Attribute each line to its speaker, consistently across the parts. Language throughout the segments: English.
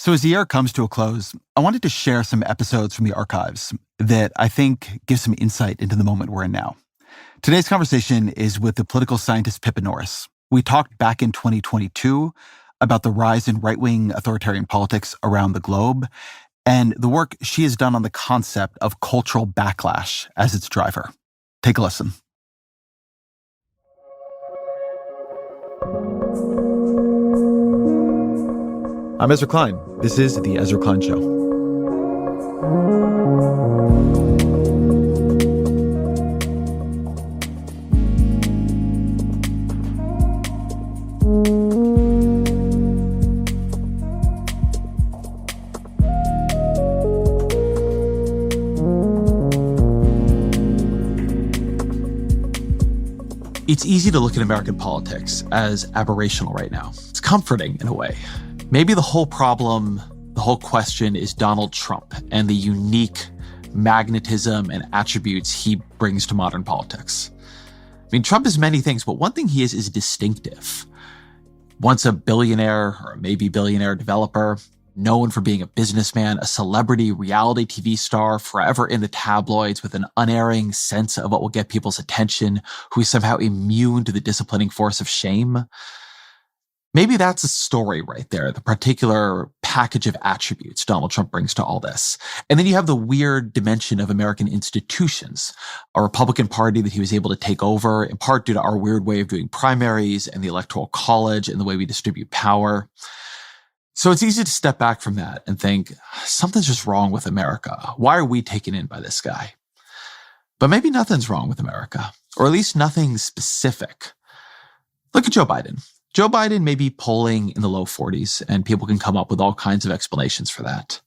Speaker 1: So as the year comes to a close, I wanted to share some episodes from the archives that I think give some insight into the moment we're in now. Today's conversation is with the political scientist Pip Norris. We talked back in 2022 about the rise in right-wing authoritarian politics around the globe and the work she has done on the concept of cultural backlash as its driver. Take a listen. I'm Ezra Klein. This is The Ezra Klein Show. It's easy to look at American politics as aberrational right now. It's comforting in a way. Maybe the whole problem, the whole question is Donald Trump and the unique magnetism and attributes he brings to modern politics. I mean, Trump is many things, but one thing he is distinctive. Once a billionaire or maybe billionaire developer, known for being a businessman, a celebrity reality TV star, forever in the tabloids with an unerring sense of what will get people's attention, who is somehow immune to the disciplining force of shame. Maybe that's a story right there, the particular package of attributes Donald Trump brings to all this. And then you have the weird dimension of American institutions, a Republican Party that he was able to take over, in part due to our weird way of doing primaries and the Electoral College and the way we distribute power. So it's easy to step back from that and think, something's just wrong with America. Why are we taken in by this guy? But maybe nothing's wrong with America, or at least nothing specific. Look at Joe Biden. Joe Biden may be polling in the low 40s, and people can come up with all kinds of explanations for that.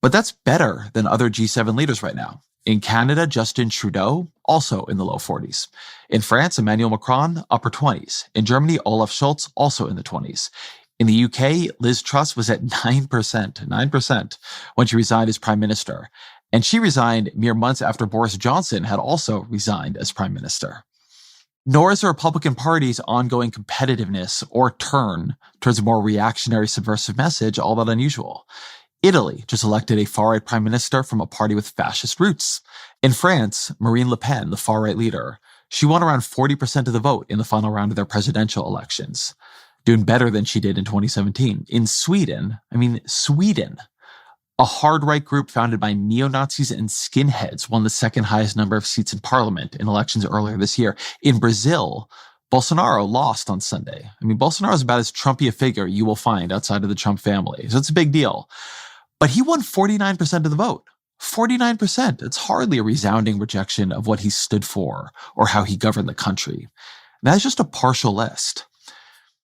Speaker 1: But that's better than other G7 leaders right now. In Canada, Justin Trudeau, also in the low 40s. In France, Emmanuel Macron, upper 20s. In Germany, Olaf Scholz, also in the 20s. In the UK, Liz Truss was at 9% when she resigned as prime minister. And she resigned mere months after Boris Johnson had also resigned as prime minister. Nor is the Republican Party's ongoing competitiveness or turn towards a more reactionary, subversive message all that unusual. Italy just elected a far-right prime minister from a party with fascist roots. In France, Marine Le Pen, the far-right leader, she won around 40% of the vote in the final round of their presidential elections, doing better than she did in 2017. In Sweden, a hard-right group founded by neo-Nazis and skinheads won the second highest number of seats in parliament in elections earlier this year. In Brazil, Bolsonaro lost on Sunday. I mean, Bolsonaro is about as Trumpy a figure you will find outside of the Trump family, so it's a big deal. But he won 49% of the vote. 49%. It's hardly a resounding rejection of what he stood for or how he governed the country. That's just a partial list.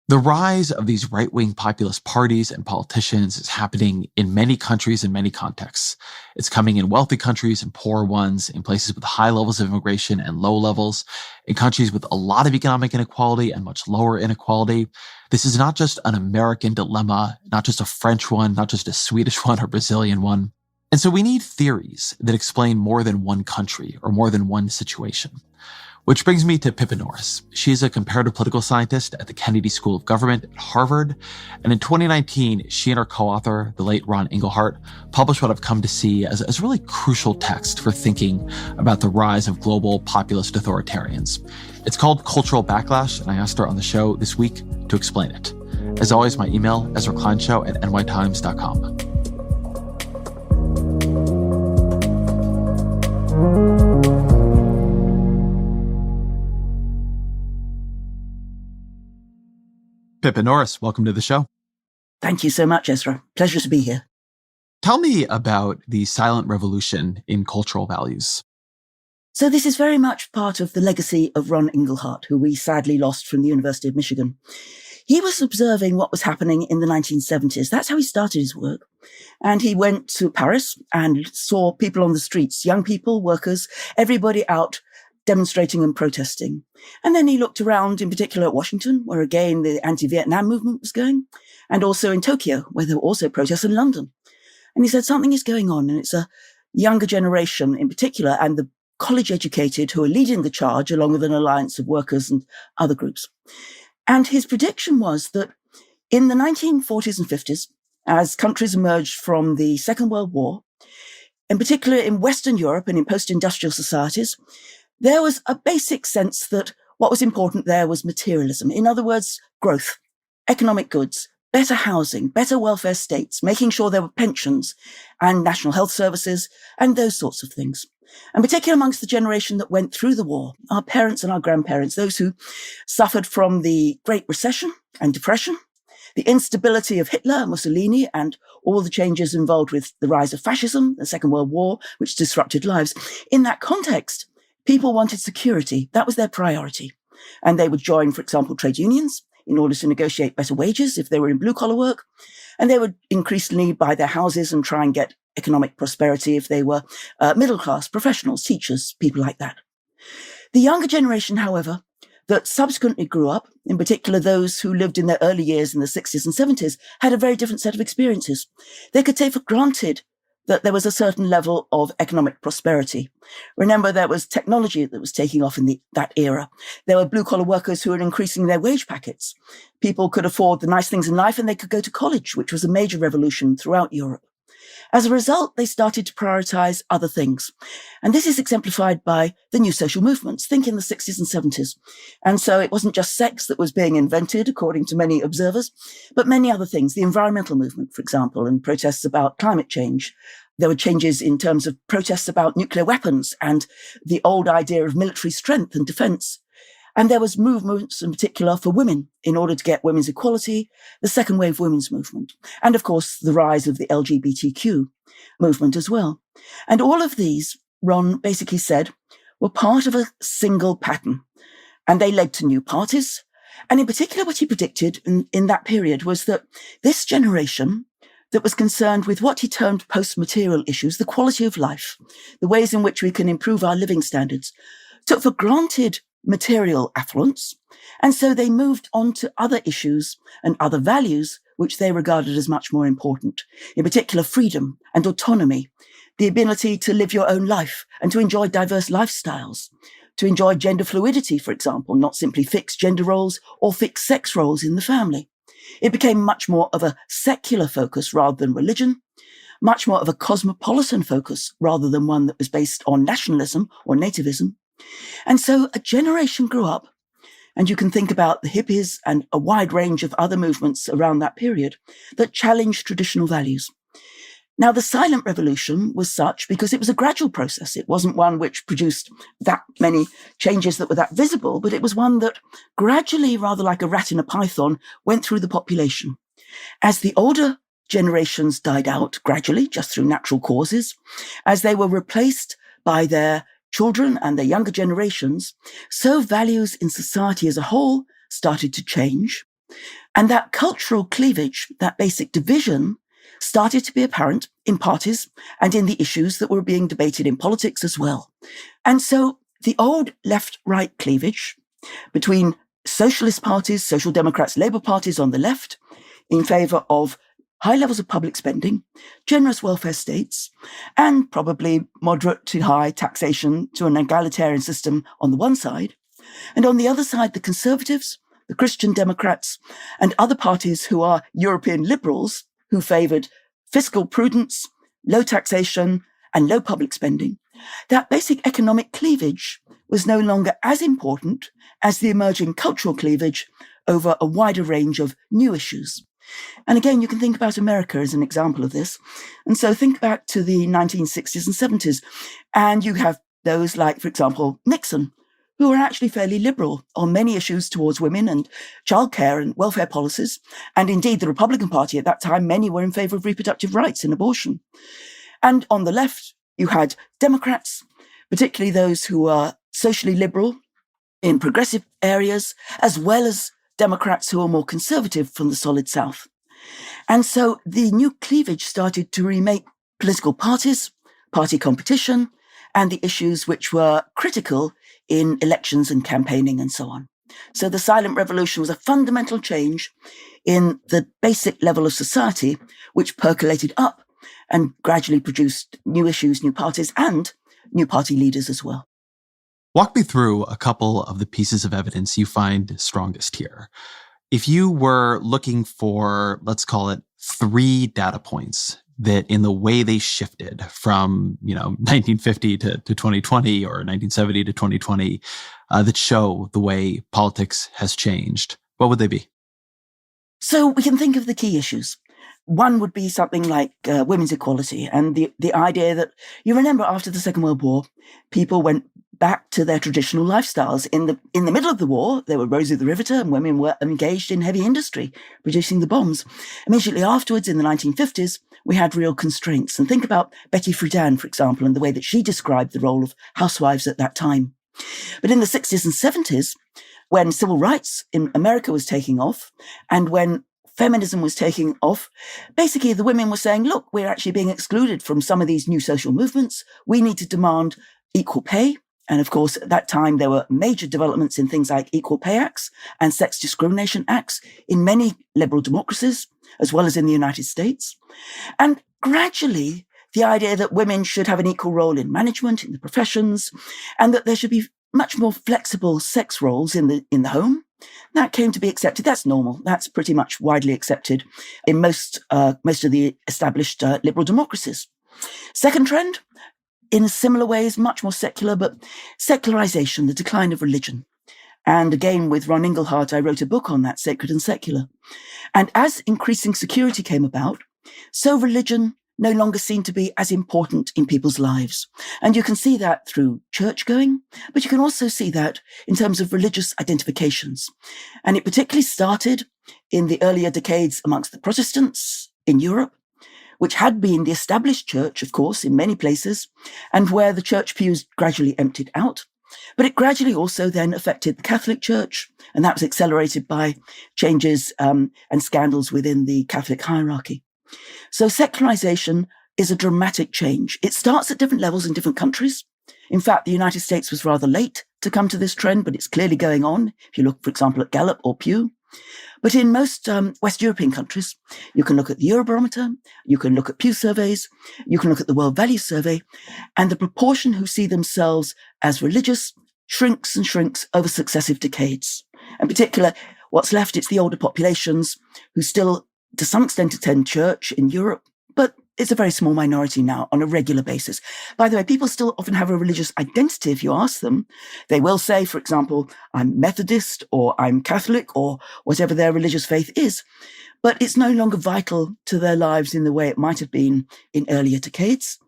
Speaker 1: The rise of these right-wing populist parties and politicians is happening in many countries in many contexts. It's coming in wealthy countries and poor ones, in places with high levels of immigration and low levels, in countries with a lot of economic inequality and much lower inequality. This is not just an American dilemma, not just a French one, not just a Swedish one or Brazilian one. And so we need theories that explain more than one country or more than one situation. Which brings me to Pip Norris. She's a comparative political scientist at the Kennedy School of Government at Harvard. And in 2019, she and her co-author, the late Ron Engelhardt, published what I've come to see as a really crucial text for thinking about the rise of global populist authoritarians. It's called Cultural Backlash, and I asked her on the show this week to explain it. As always, my email, EzraKleinShow@nytimes.com. Pip Norris, welcome to the show.
Speaker 2: Thank you so much, Ezra. Pleasure to be here.
Speaker 1: Tell me about the silent revolution in cultural values.
Speaker 2: So this is very much part of the legacy of Ron Engelhardt, who we sadly lost from the University of Michigan. He was observing what was happening in the 1970s. That's how he started his work. And he went to Paris and saw people on the streets, young people, workers, everybody out demonstrating and protesting. And then he looked around, in particular at Washington, where again the anti-Vietnam movement was going, and also in Tokyo, where there were also protests, in London. And he said, something is going on, and it's a younger generation in particular, and the college-educated who are leading the charge, along with an alliance of workers and other groups. And his prediction was that in the 1940s and 50s, as countries emerged from the Second World War, in particular in Western Europe and in post-industrial societies, there was a basic sense that what was important there was materialism. In other words, growth, economic goods, better housing, better welfare states, making sure there were pensions and national health services and those sorts of things. And particularly amongst the generation that went through the war, our parents and our grandparents, those who suffered from the Great Recession and Depression, the instability of Hitler, Mussolini, and all the changes involved with the rise of fascism, the Second World War, which disrupted lives. In that context, people wanted security. That was their priority. And they would join, for example, trade unions in order to negotiate better wages if they were in blue-collar work. And they would increasingly buy their houses and try and get economic prosperity if they were middle-class, professionals, teachers, people like that. The younger generation, however, that subsequently grew up, in particular those who lived in their early years in the 60s and 70s, had a very different set of experiences. They could take for granted that there was a certain level of economic prosperity. Remember, there was technology that was taking off in that era. There were blue-collar workers who were increasing their wage packets. People could afford the nice things in life and they could go to college, which was a major revolution throughout Europe. As a result, they started to prioritize other things. And this is exemplified by the new social movements. Think in the 60s and 70s. And so it wasn't just sex that was being invented, according to many observers, but many other things. The environmental movement, for example, and protests about climate change. There were changes in terms of protests about nuclear weapons and the old idea of military strength and defense. And there was movements in particular for women in order to get women's equality, the second wave women's movement, and of course the rise of the LGBTQ movement as well. And all of these, Ron basically said, were part of a single pattern. And they led to new parties. And in particular, what he predicted in that period was that this generation that was concerned with what he termed post-material issues, the quality of life, the ways in which we can improve our living standards, took for granted material affluence, and so they moved on to other issues and other values which they regarded as much more important, in particular freedom and autonomy, the ability to live your own life and to enjoy diverse lifestyles, to enjoy gender fluidity, for example, not simply fixed gender roles or fixed sex roles in the family. It became much more of a secular focus rather than religion, much more of a cosmopolitan focus rather than one that was based on nationalism or nativism. And so a generation grew up, and you can think about the hippies and a wide range of other movements around that period that challenged traditional values. Now, the silent revolution was such because it was a gradual process. It wasn't one which produced that many changes that were that visible, but it was one that gradually, rather like a rat in a python, went through the population. As the older generations died out gradually, just through natural causes, as they were replaced by their children and their younger generations, so values in society as a whole started to change. And that cultural cleavage, that basic division, started to be apparent in parties and in the issues that were being debated in politics as well. And so the old left-right cleavage between socialist parties, social democrats, Labour parties on the left, in favour of high levels of public spending, generous welfare states, and probably moderate to high taxation to an egalitarian system on the one side. And on the other side, the Conservatives, the Christian Democrats, and other parties who are European liberals who favoured fiscal prudence, low taxation, and low public spending. That basic economic cleavage was no longer as important as the emerging cultural cleavage over a wider range of new issues. And again, you can think about America as an example of this. And so think back to the 1960s and 70s. And you have those like, for example, Nixon, who were actually fairly liberal on many issues towards women and childcare and welfare policies. And indeed, the Republican Party at that time, many were in favor of reproductive rights and abortion. And on the left, you had Democrats, particularly those who are socially liberal in progressive areas, as well as Democrats who are more conservative from the solid South. And so the new cleavage started to remake political parties, party competition, and the issues which were critical in elections and campaigning and so on. So the silent revolution was a fundamental change in the basic level of society, which percolated up and gradually produced new issues, new parties, and new party leaders as well.
Speaker 1: Walk me through a couple of the pieces of evidence you find strongest here. If you were looking for, let's call it, three data points that in the way they shifted from, 1950 to 2020 or 1970 to 2020, that show the way politics has changed, what would they be?
Speaker 2: So we can think of the key issues. One would be something like women's equality and the idea that, you remember after the Second World War, people went back to their traditional lifestyles. In the middle of the war, there were Rosie the Riveter and women were engaged in heavy industry, producing the bombs. Immediately afterwards, in the 1950s, we had real constraints. And think about Betty Friedan, for example, and the way that she described the role of housewives at that time. But in the 60s and 70s, when civil rights in America was taking off and when feminism was taking off, basically the women were saying, look, we're actually being excluded from some of these new social movements. We need to demand equal pay. And of course, at that time, there were major developments in things like equal pay acts and sex discrimination acts in many liberal democracies, as well as in the United States. And gradually, the idea that women should have an equal role in management, in the professions, and that there should be much more flexible sex roles in the home, that came to be accepted. That's normal. That's pretty much widely accepted in most of the established liberal democracies. Second trend, in similar ways, much more secular, but secularization, the decline of religion. And again, with Ron Inglehart, I wrote a book on that, Sacred and Secular. And as increasing security came about, so religion no longer seemed to be as important in people's lives. And you can see that through church going, but you can also see that in terms of religious identifications. And it particularly started in the earlier decades amongst the Protestants in Europe, which had been the established church, of course, in many places, and where the church pews gradually emptied out. But it gradually also then affected the Catholic Church, and that was accelerated by changes and scandals within the Catholic hierarchy. So secularization is a dramatic change. It starts at different levels in different countries. In fact, the United States was rather late to come to this trend, but it's clearly going on. If you look, for example, at Gallup or Pew. But in most West European countries, you can look at the Eurobarometer, you can look at Pew surveys, you can look at the World Values Survey, and the proportion who see themselves as religious shrinks and shrinks over successive decades. In particular, what's left, it's the older populations who still, to some extent, attend church in Europe, but it's a very small minority now on a regular basis. By the way, people still often have a religious identity if you ask them. They will say, for example, I'm Methodist or I'm Catholic or whatever their religious faith is, but it's no longer vital to their lives in the way it might have been in earlier decades.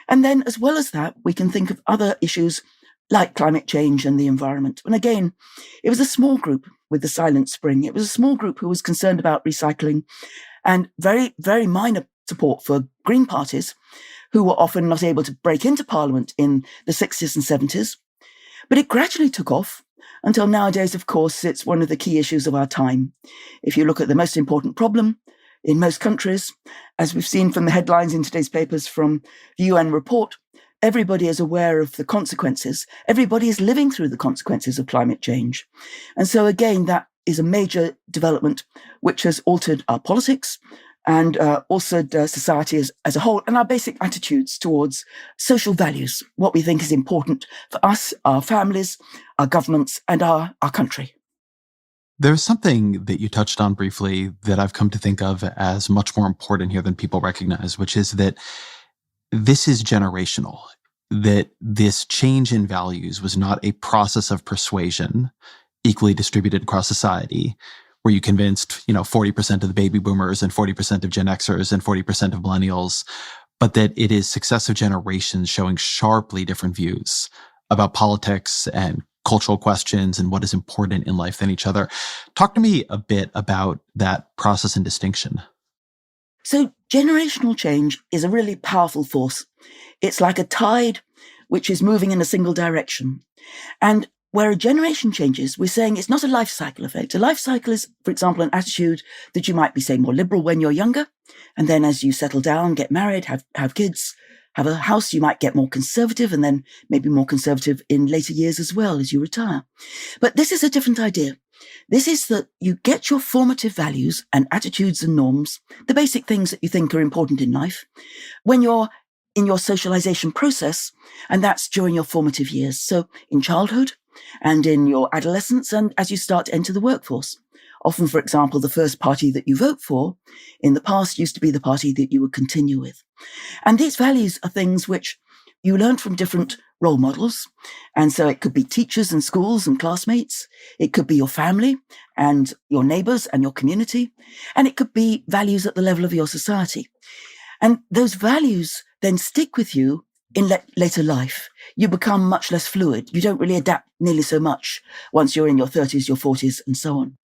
Speaker 2: And then as well as that, we can think of other issues like climate change and the environment. And again, it was a small group with the Silent Spring. It was a small group who was concerned about recycling and very, very minor support for Green parties who were often not able to break into Parliament in the 60s and 70s. But it gradually took off until nowadays, of course, it's one of the key issues of our time. If you look at the most important problem in most countries, as we've seen from the headlines in today's papers from the UN report, everybody is aware of the consequences. Everybody is living through the consequences of climate change. And so again, that is a major development which has altered our politics and also society as a whole, and our basic attitudes towards social values, what we think is important for us, our families, our governments, and our country.
Speaker 1: There's something that you touched on briefly that I've come to think of as much more important here than people recognize, which is that this is generational, that this change in values was not a process of persuasion equally distributed across society, where you convinced, 40% of the baby boomers and 40% of Gen Xers and 40% of millennials, but that it is successive generations showing sharply different views about politics and cultural questions and what is important in life than each other. Talk to me a bit about that process and distinction.
Speaker 2: So generational change is a really powerful force. It's like a tide which is moving in a single direction. And where a generation changes, we're saying it's not a life cycle effect. A life cycle is, for example, an attitude that you might be, say, more liberal when you're younger. And then as you settle down, get married, have kids, have a house, you might get more conservative and then maybe more conservative in later years as well as you retire. But this is a different idea. This is that you get your formative values and attitudes and norms, the basic things that you think are important in life, when you're in your socialization process, and that's during your formative years. So in childhood, and in your adolescence and as you start to enter the workforce. Often, for example, the first party that you vote for in the past used to be the party that you would continue with. And these values are things which you learn from different role models. And so it could be teachers and schools and classmates. It could be your family and your neighbors and your community. And it could be values at the level of your society. And those values then stick with you in later life. You become much less fluid. You don't really adapt nearly so much once you're in your 30s, your 40s, and so on.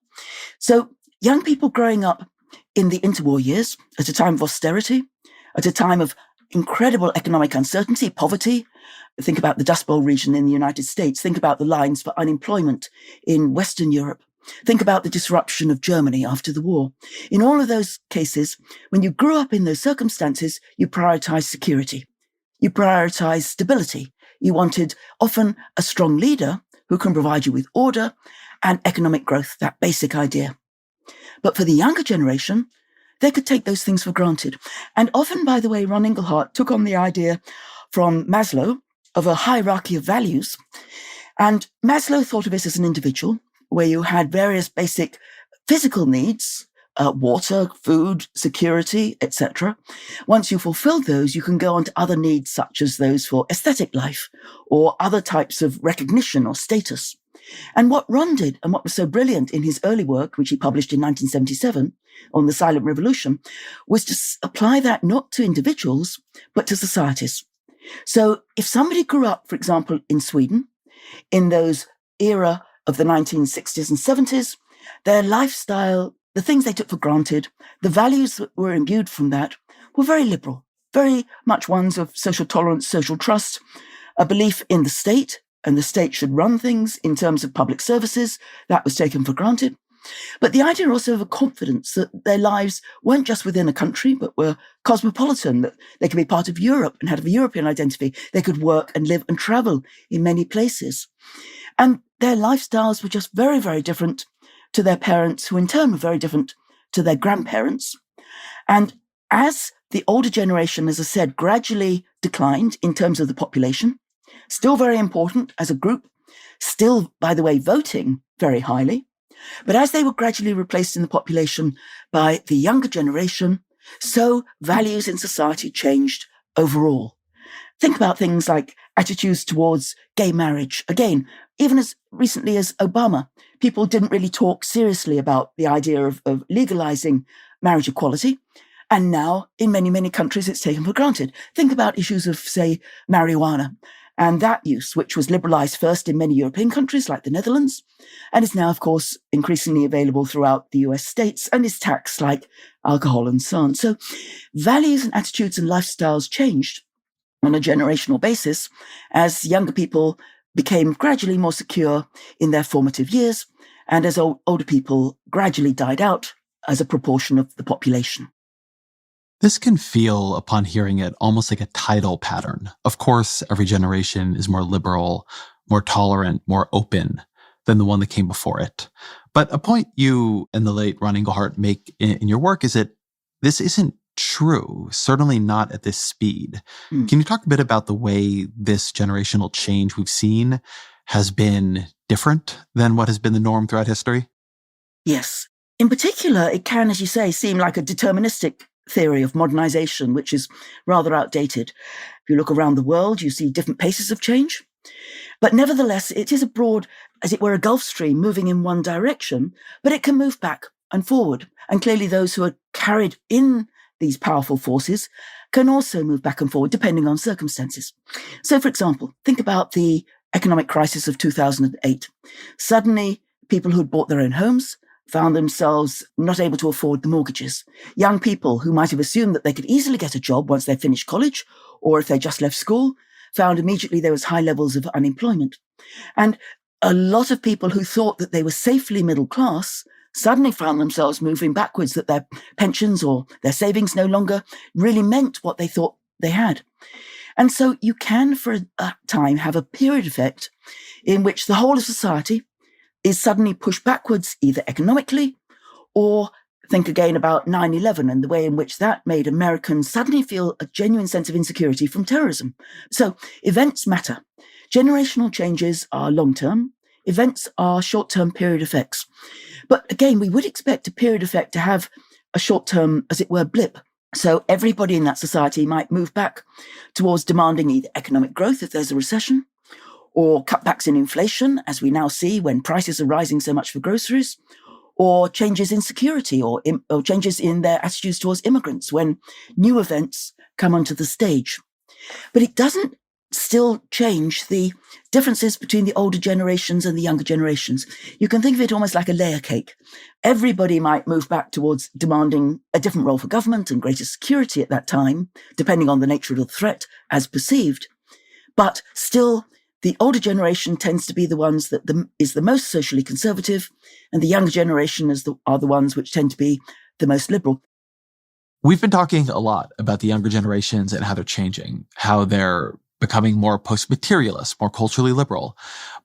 Speaker 2: So young people growing up in the interwar years, at a time of austerity, at a time of incredible economic uncertainty, poverty. Think about the Dust Bowl region in the United States. Think about the lines for unemployment in Western Europe. Think about the disruption of Germany after the war. In all of those cases, when you grew up in those circumstances, you prioritized security. You prioritized stability. You wanted often a strong leader who can provide you with order and economic growth, that basic idea. But for the younger generation, they could take those things for granted. And often, by the way, Ron Inglehart took on the idea from Maslow of a hierarchy of values. And Maslow thought of it as an individual where you had various basic physical needs, water, food, security, etc. Once you fulfilled those, you can go on to other needs such as those for aesthetic life or other types of recognition or status. And what Ron did, and what was so brilliant in his early work, which he published in 1977 on the Silent Revolution, was to apply that not to individuals, but to societies. So if somebody grew up, for example, in Sweden, in those era of the 1960s and 70s, their lifestyle, the things they took for granted, the values that were imbued from that were very liberal, very much ones of social tolerance, social trust, a belief in the state, and the state should run things in terms of public services. That was taken for granted. But the idea also of a confidence that their lives weren't just within a country, but were cosmopolitan, that they could be part of Europe and have a European identity. They could work and live and travel in many places. And their lifestyles were just very, very different to their parents, who in turn were very different to their grandparents. And as the older generation, as I said, gradually declined in terms of the population, still very important as a group, still, by the way, voting very highly. But as they were gradually replaced in the population by the younger generation, so values in society changed overall. Think about things like attitudes towards gay marriage. Again, even as recently as Obama, people didn't really talk seriously about the idea of legalizing marriage equality. And now, in many, many countries, it's taken for granted. Think about issues of, say, marijuana. And that use, which was liberalized first in many European countries like the Netherlands, and is now, of course, increasingly available throughout the US states and is taxed like alcohol and so on. So values and attitudes and lifestyles changed on a generational basis as younger people became gradually more secure in their formative years and as older people gradually died out as a proportion of the population.
Speaker 1: This can feel, upon hearing it, almost like a tidal pattern. Of course, every generation is more liberal, more tolerant, more open than the one that came before it. But a point you and the late Ron Inglehart make in your work is that this isn't true, certainly not at this speed. Can you talk a bit about the way this generational change we've seen has been different than what has been the norm throughout history?
Speaker 2: Yes. In particular, it can, as you say, seem like a deterministic theory of modernization, which is rather outdated. If you look around the world, you see different paces of change. But nevertheless, it is a broad, as it were, a Gulf Stream moving in one direction, but it can move back and forward. And clearly those who are carried in these powerful forces can also move back and forward depending on circumstances. So, for example, think about the economic crisis of 2008. Suddenly, people who had bought their own homes found themselves not able to afford the mortgages. Young people who might have assumed that they could easily get a job once they finished college, or if they just left school, found immediately there was high levels of unemployment. And a lot of people who thought that they were safely middle class suddenly found themselves moving backwards, that their pensions or their savings no longer really meant what they thought they had. And so you can, for a time, have a period effect in which the whole of society is suddenly pushed backwards, either economically, or think again about 9/11 and the way in which that made Americans suddenly feel a genuine sense of insecurity from terrorism. So events matter. Generational changes are long-term. events are short-term period effects. But again, we would expect a period effect to have a short-term, as it were, blip. So everybody in that society might move back towards demanding either economic growth if there's a recession, or cutbacks in inflation, as we now see when prices are rising so much for groceries, or changes in security, or changes in their attitudes towards immigrants when new events come onto the stage. But it doesn't still change the differences between the older generations and the younger generations. You can think of it almost like a layer cake. Everybody might move back towards demanding a different role for government and greater security at that time, depending on the nature of the threat as perceived. But still, the older generation tends to be the ones that is the most socially conservative, and the younger generation are the ones which tend to be the most liberal.
Speaker 1: We've been talking a lot about the younger generations and how they're changing, how they're becoming more post-materialist, more culturally liberal.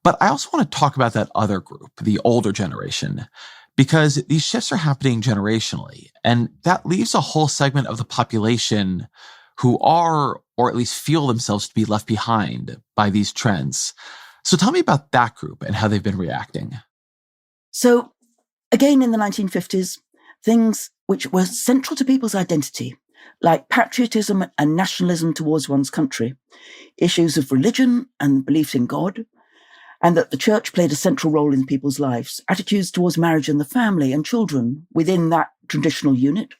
Speaker 1: But I also want to talk about that other group, the older generation, because these shifts are happening generationally, and that leaves a whole segment of the population who are, or at least feel themselves to be left behind by these trends. So tell me about that group and how they've been reacting.
Speaker 2: So again, in the 1950s, things which were central to people's identity, like patriotism and nationalism towards one's country, issues of religion and beliefs in God, and that the church played a central role in people's lives, attitudes towards marriage and the family and children within that traditional unit,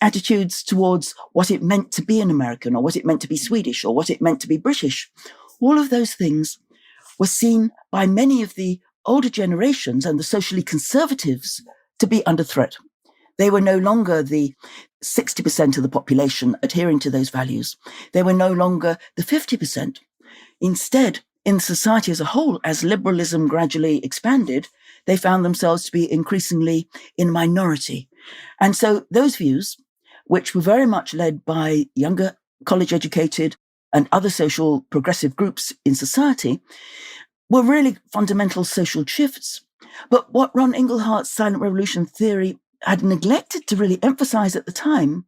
Speaker 2: attitudes towards what it meant to be an American or what it meant to be Swedish or what it meant to be British. All of those things were seen by many of the older generations and the socially conservatives to be under threat. They were no longer the 60% of the population adhering to those values. They were no longer the 50%. Instead, in society as a whole, as liberalism gradually expanded, they found themselves to be increasingly in minority. And so those views, which were very much led by younger, college-educated, and other social progressive groups in society, were really fundamental social shifts. But what Ron Inglehart's silent revolution theory had neglected to really emphasize at the time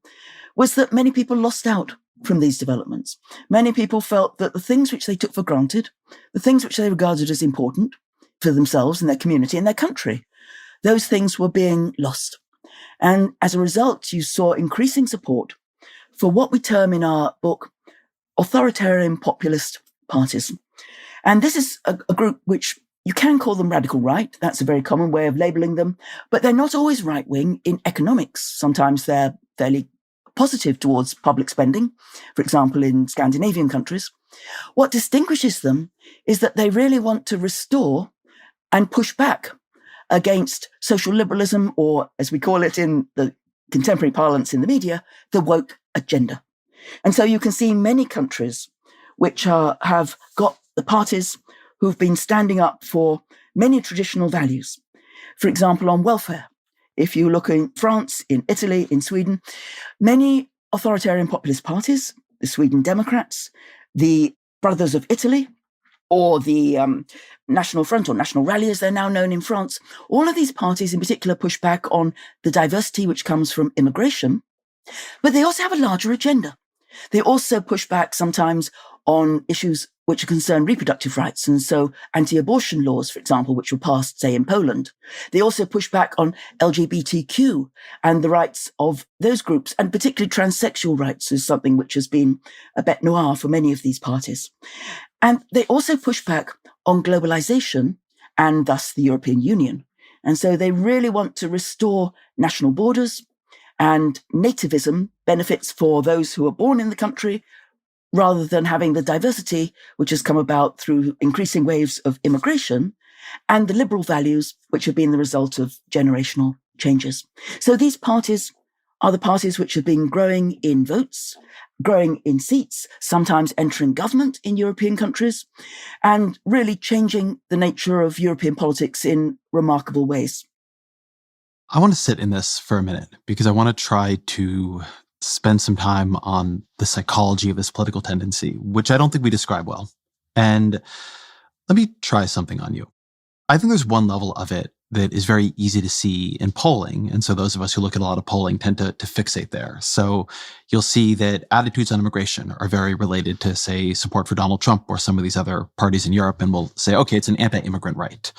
Speaker 2: was that many people lost out from these developments. Many people felt that the things which they took for granted, the things which they regarded as important for themselves and their community and their country, those things were being lost. And as a result, you saw increasing support for what we term in our book authoritarian populist parties. And this is a group which you can call them radical right. That's a very common way of labeling them, but they're not always right-wing in economics. Sometimes they're fairly positive towards public spending, for example, in Scandinavian countries. What distinguishes them is that they really want to restore and push back against social liberalism, or as we call it in the contemporary parlance in the media, the woke agenda. And so you can see many countries which have got the parties who've been standing up for many traditional values. For example, on welfare. If you look in France, in Italy, in Sweden, many authoritarian populist parties, the Sweden Democrats, the Brothers of Italy, or the National Front, or National Rally as they're now known in France, all of these parties in particular push back on the diversity which comes from immigration, but they also have a larger agenda. They also push back sometimes on issues which concern reproductive rights, and so anti-abortion laws, for example, which were passed, say, in Poland. They also push back on LGBTQ and the rights of those groups, and particularly transsexual rights is something which has been a bête noire for many of these parties. And they also push back on globalization and thus the European Union. And so they really want to restore national borders, and nativism benefits for those who are born in the country, rather than having the diversity which has come about through increasing waves of immigration and the liberal values which have been the result of generational changes. So these parties are the parties which have been growing in votes, growing in seats, sometimes entering government in European countries, and really changing the nature of European politics in remarkable ways.
Speaker 1: I want to sit in this for a minute because I want to try to spend some time on the psychology of this political tendency, which I don't think we describe well. And let me try something on you. I think there's one level of it that is very easy to see in polling. And so those of us who look at a lot of polling tend to fixate there. So you'll see that attitudes on immigration are very related to, say, support for Donald Trump or some of these other parties in Europe. And we'll say, okay, it's an anti-immigrant right.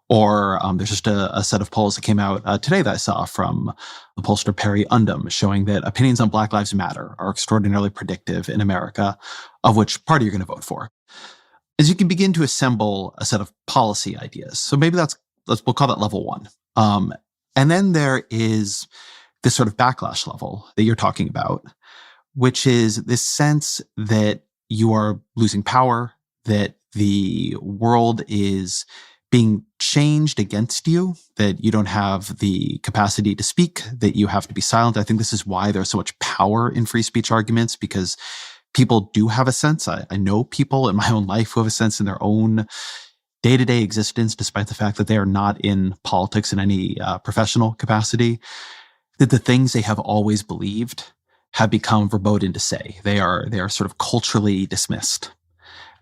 Speaker 1: Or there's just a set of polls that came out today that I saw from the pollster Perry Undum showing that opinions on Black Lives Matter are extraordinarily predictive in America of which party you're going to vote for. As you can begin to assemble a set of policy ideas. So maybe we'll call that level one. And then there is this sort of backlash level that you're talking about, which is this sense that you are losing power, that the world is being changed against you, that you don't have the capacity to speak, that you have to be silent. I think this is why there's so much power in free speech arguments, because people do have a sense. I know people in my own life who have a sense in their own day-to-day existence, despite the fact that they are not in politics in any professional capacity, that the things they have always believed have become verboten to say. They are sort of culturally dismissed.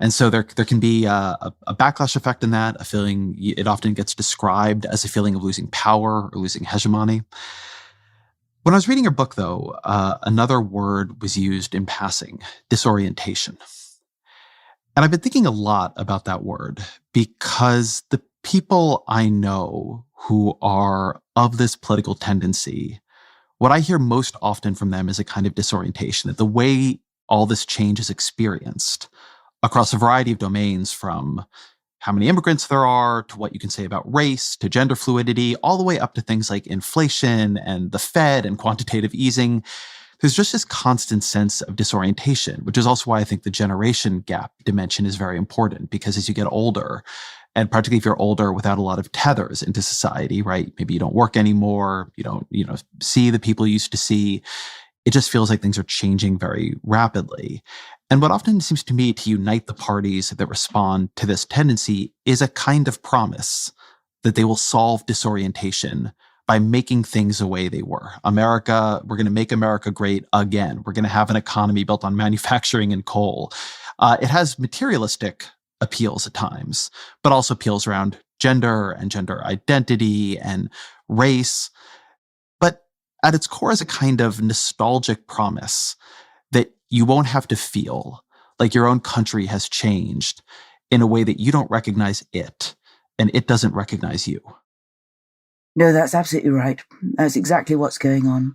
Speaker 1: And so there can be a backlash effect in that, a feeling. It often gets described as a feeling of losing power or losing hegemony. When I was reading your book, though, another word was used in passing: disorientation. And I've been thinking a lot about that word because the people I know who are of this political tendency, what I hear most often from them is a kind of disorientation, that the way all this change is experienced across a variety of domains, from how many immigrants there are to what you can say about race to gender fluidity, all the way up to things like inflation and the Fed and quantitative easing. There's just this constant sense of disorientation, which is also why I think the generation gap dimension is very important, because as you get older, and particularly if you're older without a lot of tethers into society, right? Maybe you don't work anymore, you don't, see the people you used to see. It just feels like things are changing very rapidly. And what often seems to me to unite the parties that respond to this tendency is a kind of promise that they will solve disorientation by making things the way they were. We're going to make America great again. We're going to have an economy built on manufacturing and coal. It has materialistic appeals at times, but also appeals around gender and gender identity and race. But at its core is a kind of nostalgic promise that you won't have to feel like your own country has changed in a way that you don't recognize it and it doesn't recognize you.
Speaker 2: No, that's absolutely right. That's exactly what's going on.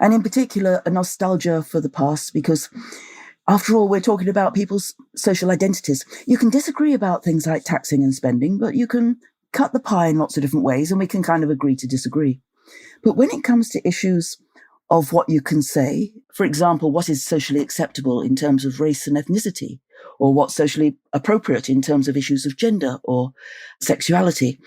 Speaker 2: And in particular, a nostalgia for the past, because after all, we're talking about people's social identities. You can disagree about things like taxing and spending, but you can cut the pie in lots of different ways, and we can kind of agree to disagree. But when it comes to issues of what you can say, for example, what is socially acceptable in terms of race and ethnicity, or what's socially appropriate in terms of issues of gender or sexuality,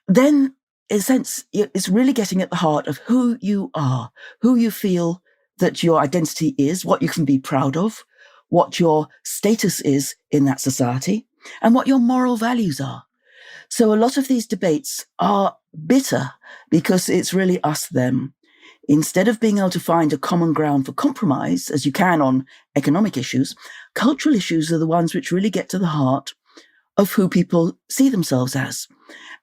Speaker 2: then in a sense, it's really getting at the heart of who you are, who you feel that your identity is, what you can be proud of, what your status is in that society, and what your moral values are. So a lot of these debates are bitter because it's really us, them. Instead of being able to find a common ground for compromise, as you can on economic issues, cultural issues are the ones which really get to the heart of who people see themselves as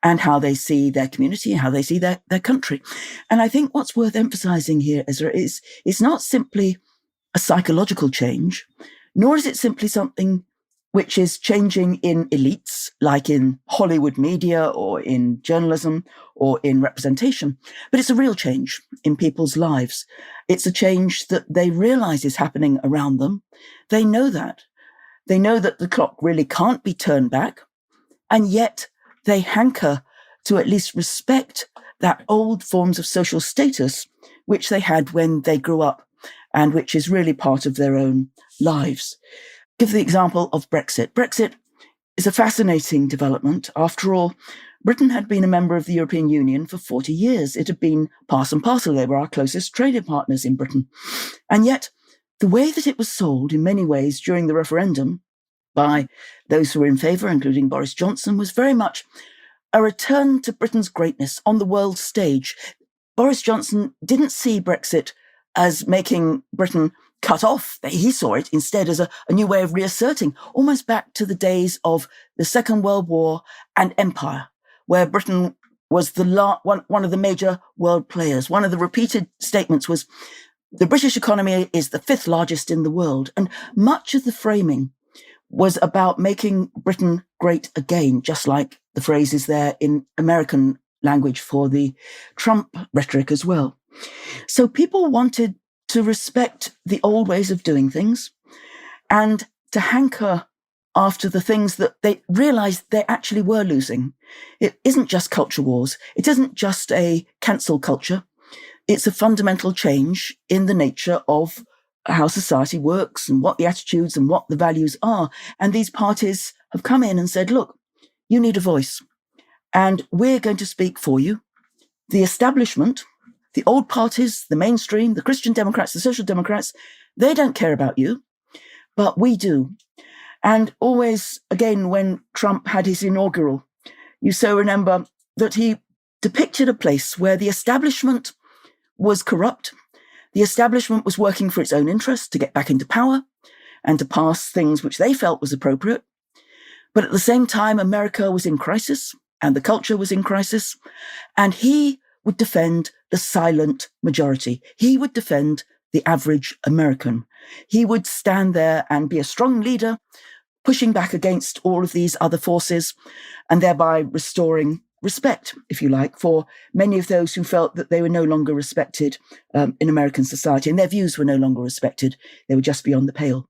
Speaker 2: and how they see their community and how they see their country. And I think what's worth emphasizing here, Ezra, is it's not simply a psychological change, nor is it simply something which is changing in elites, like in Hollywood media or in journalism or in representation, but it's a real change in people's lives. It's a change that they realize is happening around them. They know that. They know that the clock really can't be turned back, and yet they hanker to at least respect that old forms of social status which they had when they grew up and which is really part of their own lives. Give the example of Brexit. Brexit is a fascinating development. After all, Britain had been a member of the European Union for 40 years. It had been part and parcel. They were our closest trading partners in Britain. And yet, the way that it was sold in many ways during the referendum by those who were in favour, including Boris Johnson, was very much a return to Britain's greatness on the world stage. Boris Johnson didn't see Brexit as making Britain cut off. He saw it instead as a new way of reasserting, almost back to the days of the Second World War and empire, where Britain was one of the major world players. One of the repeated statements was, the British economy is the fifth largest in the world. And much of the framing was about making Britain great again, just like the phrase is there in American language for the Trump rhetoric as well. So people wanted to respect the old ways of doing things and to hanker after the things that they realized they actually were losing. It isn't just culture wars. It isn't just a cancel culture. It's a fundamental change in the nature of how society works and what the attitudes and what the values are. And these parties have come in and said, look, you need a voice and we're going to speak for you. The establishment, the old parties, the mainstream, the Christian Democrats, the Social Democrats, they don't care about you, but we do. And always, again, when Trump had his inaugural, you so remember that he depicted a place where the establishment was corrupt. The establishment was working for its own interests to get back into power and to pass things which they felt was appropriate. But at the same time, America was in crisis and the culture was in crisis. And he would defend the silent majority. He would defend the average American. He would stand there and be a strong leader, pushing back against all of these other forces and thereby restoring respect, if you like, for many of those who felt that they were no longer respected in American society and their views were no longer respected. They were just beyond the pale.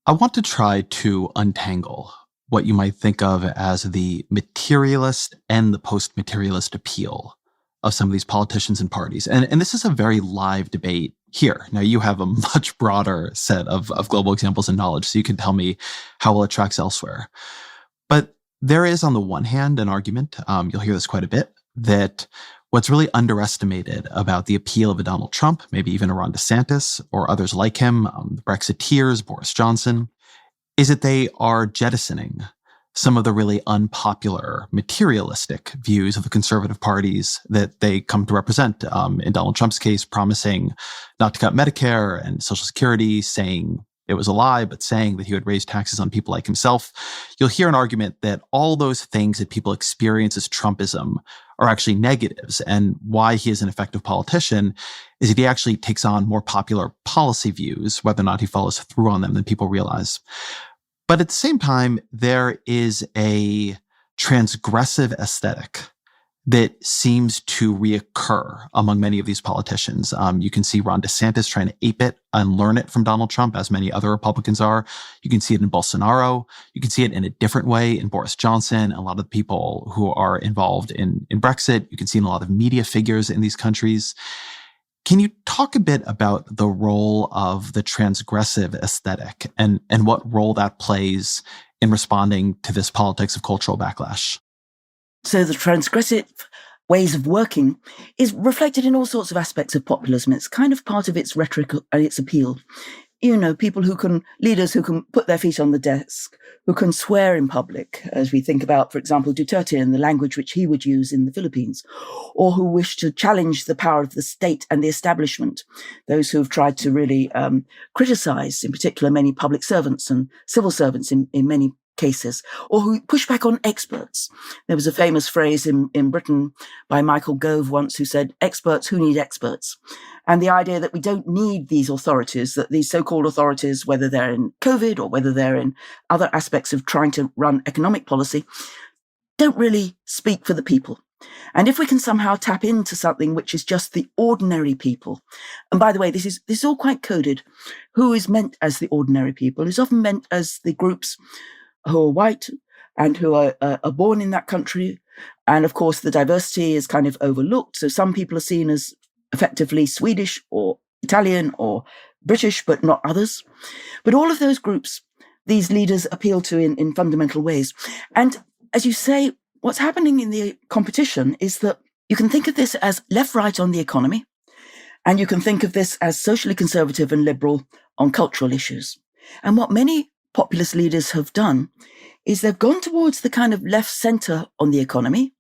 Speaker 1: I want to try to untangle what you might think of as the materialist and the post-materialist appeal of some of these politicians and parties. And this is a very live debate here. Now, you have a much broader set of global examples and knowledge, so you can tell me how well it tracks elsewhere. But there is, on the one hand, an argument, you'll hear this quite a bit, that what's really underestimated about the appeal of a Donald Trump, maybe even a Ron DeSantis or others like him, the Brexiteers, Boris Johnson, is that they are jettisoning some of the really unpopular materialistic views of the conservative parties that they come to represent. In Donald Trump's case, promising not to cut Medicare and Social Security, saying it was a lie, but saying that he would raise taxes on people like himself. You'll hear an argument that all those things that people experience as Trumpism are actually negatives, and why he is an effective politician is that he actually takes on more popular policy views, whether or not he follows through on them, than people realize. But at the same time, there is a transgressive aesthetic that seems to reoccur among many of these politicians. You can see Ron DeSantis trying to ape it and learn it from Donald Trump, as many other Republicans are. You can see it in Bolsonaro. You can see it in a different way in Boris Johnson, a lot of the people who are involved in Brexit. You can see in a lot of media figures in these countries. Can you talk a bit about the role of the transgressive aesthetic and what role that plays in responding to this politics of cultural backlash?
Speaker 2: So the transgressive ways of working is reflected in all sorts of aspects of populism. It's kind of part of its rhetoric and its appeal. You know, leaders who can put their feet on the desk, who can swear in public, as we think about, for example, Duterte and the language which he would use in the Philippines, or who wish to challenge the power of the state and the establishment, those who have tried to really criticize, in particular, many public servants and civil servants in many cases, or who push back on experts. There was a famous phrase in Britain by Michael Gove once who said, experts who need experts. And the idea that we don't need these authorities, that these so-called authorities, whether they're in COVID or whether they're in other aspects of trying to run economic policy, don't really speak for the people. And if we can somehow tap into something which is just the ordinary people, and by the way, this is all quite coded, who is meant as the ordinary people is often meant as the groups who are white and who are born in that country. And of course, the diversity is kind of overlooked. So some people are seen as effectively Swedish or Italian or British, but not others. But all of those groups, these leaders appeal to in fundamental ways. And as you say, what's happening in the competition is that you can think of this as left-right on the economy, and you can think of this as socially conservative and liberal on cultural issues. And what many populist leaders have done is they've gone towards the kind of left centre on the economy.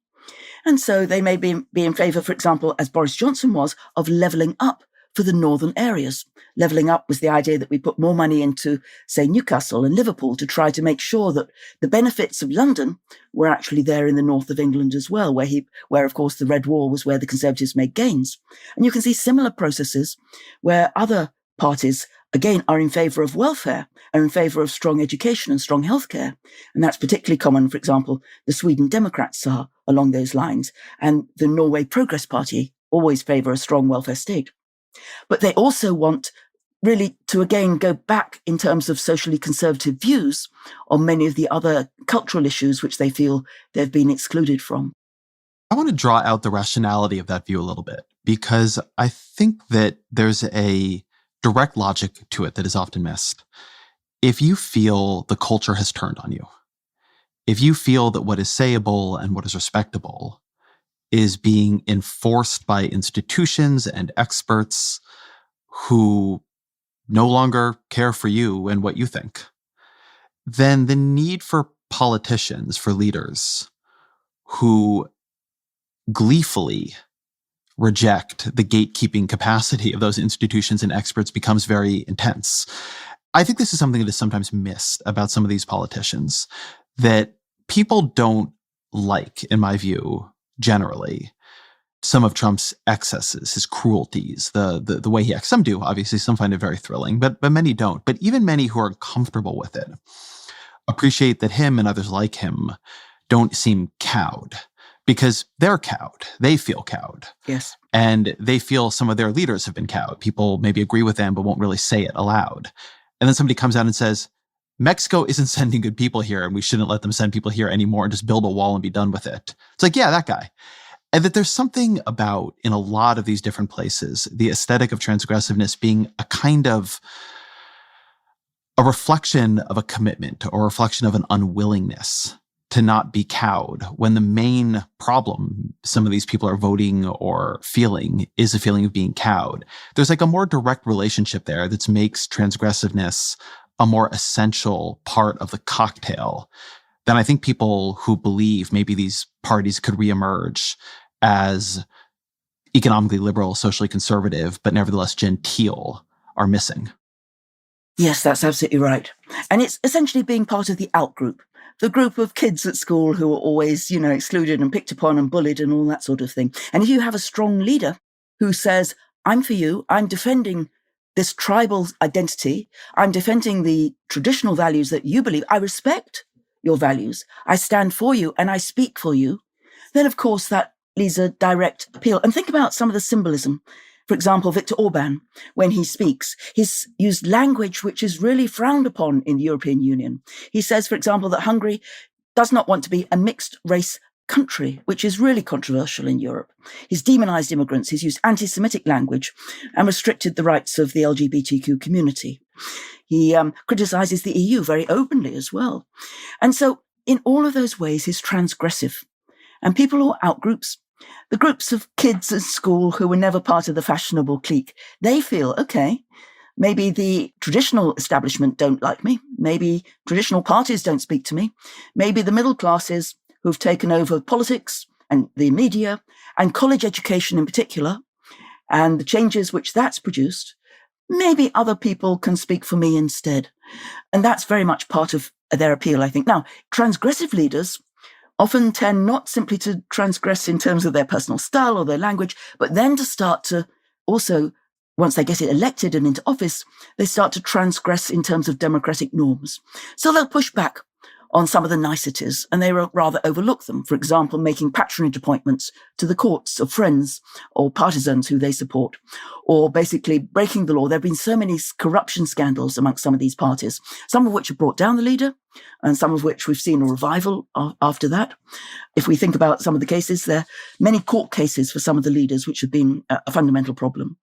Speaker 2: And so they may be in favour, for example, as Boris Johnson was, of levelling up for the northern areas. Levelling up was the idea that we put more money into, say, Newcastle and Liverpool to try to make sure that the benefits of London were actually there in the north of England as well, where of course the Red Wall was where the Conservatives made gains. And you can see similar processes where other parties, again, are in favour of welfare, are in favour of strong education and strong healthcare. And that's particularly common, for example, the Sweden Democrats are along those lines, and the Norway Progress Party always favour a strong welfare state. But they also want really to, again, go back in terms of socially conservative views on many of the other cultural issues which they feel they've been excluded from.
Speaker 1: I want to draw out the rationality of that view a little bit, because I think that there's a direct logic to it that is often missed. If you feel the culture has turned on you, if you feel that what is sayable and what is respectable is being enforced by institutions and experts who no longer care for you and what you think, then the need for politicians, for leaders who gleefully reject the gatekeeping capacity of those institutions and experts becomes very intense. I think this is something that is sometimes missed about some of these politicians, that people don't like, in my view, generally, some of Trump's excesses, his cruelties, the way he acts. Some do, obviously. Some find it very thrilling, but many don't. But even many who are comfortable with it appreciate that him and others like him don't seem cowed, because they're cowed. They feel cowed.
Speaker 2: Yes.
Speaker 1: And they feel some of their leaders have been cowed. People maybe agree with them, but won't really say it aloud. And then somebody comes out and says, Mexico isn't sending good people here, and we shouldn't let them send people here anymore, and just build a wall and be done with it. It's like, yeah, that guy. And that there's something about, in a lot of these different places, the aesthetic of transgressiveness being a kind of a reflection of a commitment or a reflection of an unwillingness to not be cowed, when the main problem some of these people are voting or feeling is a feeling of being cowed. There's like a more direct relationship there that makes transgressiveness a more essential part of the cocktail than I think people who believe maybe these parties could reemerge as economically liberal, socially conservative, but nevertheless genteel are missing.
Speaker 2: Yes, that's absolutely right. And it's essentially being part of the out-group, the group of kids at school who are always, excluded and picked upon and bullied and all that sort of thing. And if you have a strong leader who says, I'm for you, I'm defending this tribal identity, I'm defending the traditional values that you believe, I respect your values, I stand for you and I speak for you, then of course that leads a direct appeal. And think about some of the symbolism. For example, Viktor Orban, when he speaks, he's used language which is really frowned upon in the European Union. He says, for example, that Hungary does not want to be a mixed race country, which is really controversial in Europe. He's demonized immigrants, he's used anti-Semitic language and restricted the rights of the LGBTQ community. He criticizes the EU very openly as well. And so in all of those ways, he's transgressive. And people who are out-groups, the groups of kids at school who were never part of the fashionable clique, they feel, okay, maybe the traditional establishment don't like me. Maybe traditional parties don't speak to me. Maybe the middle classes who've taken over politics and the media and college education in particular, and the changes which that's produced, maybe other people can speak for me instead. And that's very much part of their appeal, I think. Now, transgressive leaders often tend not simply to transgress in terms of their personal style or their language, but then to start to also, once they get elected and into office, they start to transgress in terms of democratic norms. So they'll push back on some of the niceties, and they rather overlook them. For example, making patronage appointments to the courts of friends or partisans who they support, or basically breaking the law. There have been so many corruption scandals amongst some of these parties, some of which have brought down the leader, and some of which we've seen a revival after that. If we think about some of the cases, there are many court cases for some of the leaders, which have been a fundamental problem.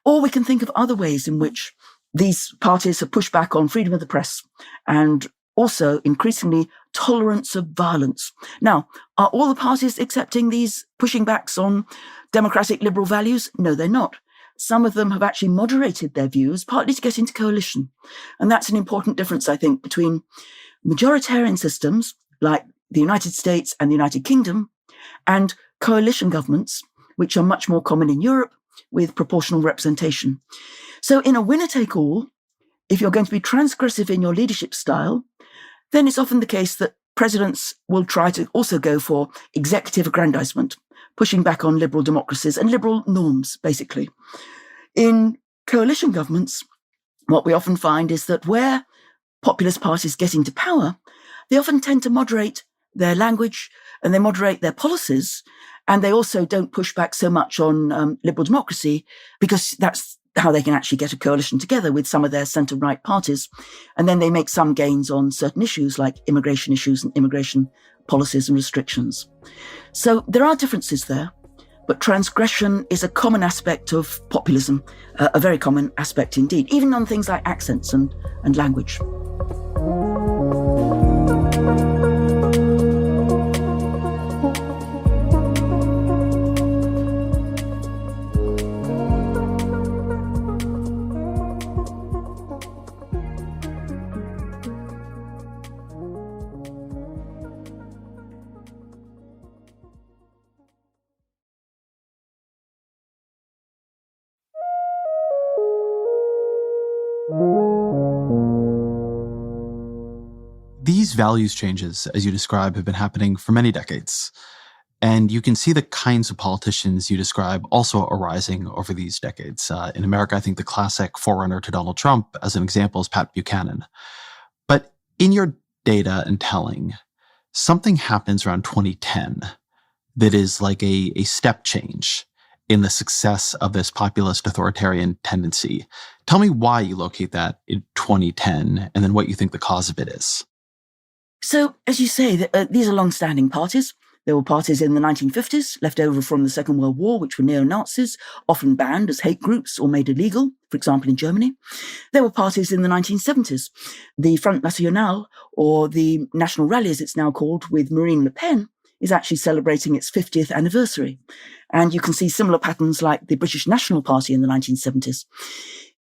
Speaker 2: Or we can think of other ways in which these parties have pushed back on freedom of the press and also increasingly tolerance of violence. Now, are all the parties accepting these pushing backs on democratic liberal values? No, they're not. Some of them have actually moderated their views, partly to get into coalition. And that's an important difference, I think, between majoritarian systems like the United States and the United Kingdom and coalition governments, which are much more common in Europe with proportional representation. So in a winner-take-all, if you're going to be transgressive in your leadership style, then it's often the case that presidents will try to also go for executive aggrandizement, pushing back on liberal democracies and liberal norms, basically. In coalition governments, what we often find is that where populist parties get into power, they often tend to moderate their language and they moderate their policies, and they also don't push back so much on liberal democracy, because that's how they can actually get a coalition together with some of their centre-right parties. And then they make some gains on certain issues like immigration issues and immigration policies and restrictions. So there are differences there, but transgression is a common aspect of populism, a very common aspect indeed, even on things like accents and language.
Speaker 1: These values changes, as you describe, have been happening for many decades. And you can see the kinds of politicians you describe also arising over these decades. In America, I think the classic forerunner to Donald Trump, as an example, is Pat Buchanan. But in your data and telling, something happens around 2010 that is like a step change in the success of this populist authoritarian tendency. Tell me why you locate that in 2010, and then what you think the cause of it is.
Speaker 2: So, as you say, these are long-standing parties. There were parties in the 1950s, left over from the Second World War, which were neo-Nazis, often banned as hate groups or made illegal, for example, in Germany. There were parties in the 1970s. The Front National, or the National Rally, as it's now called, with Marine Le Pen, is actually celebrating its 50th anniversary. And you can see similar patterns like the British National Party in the 1970s.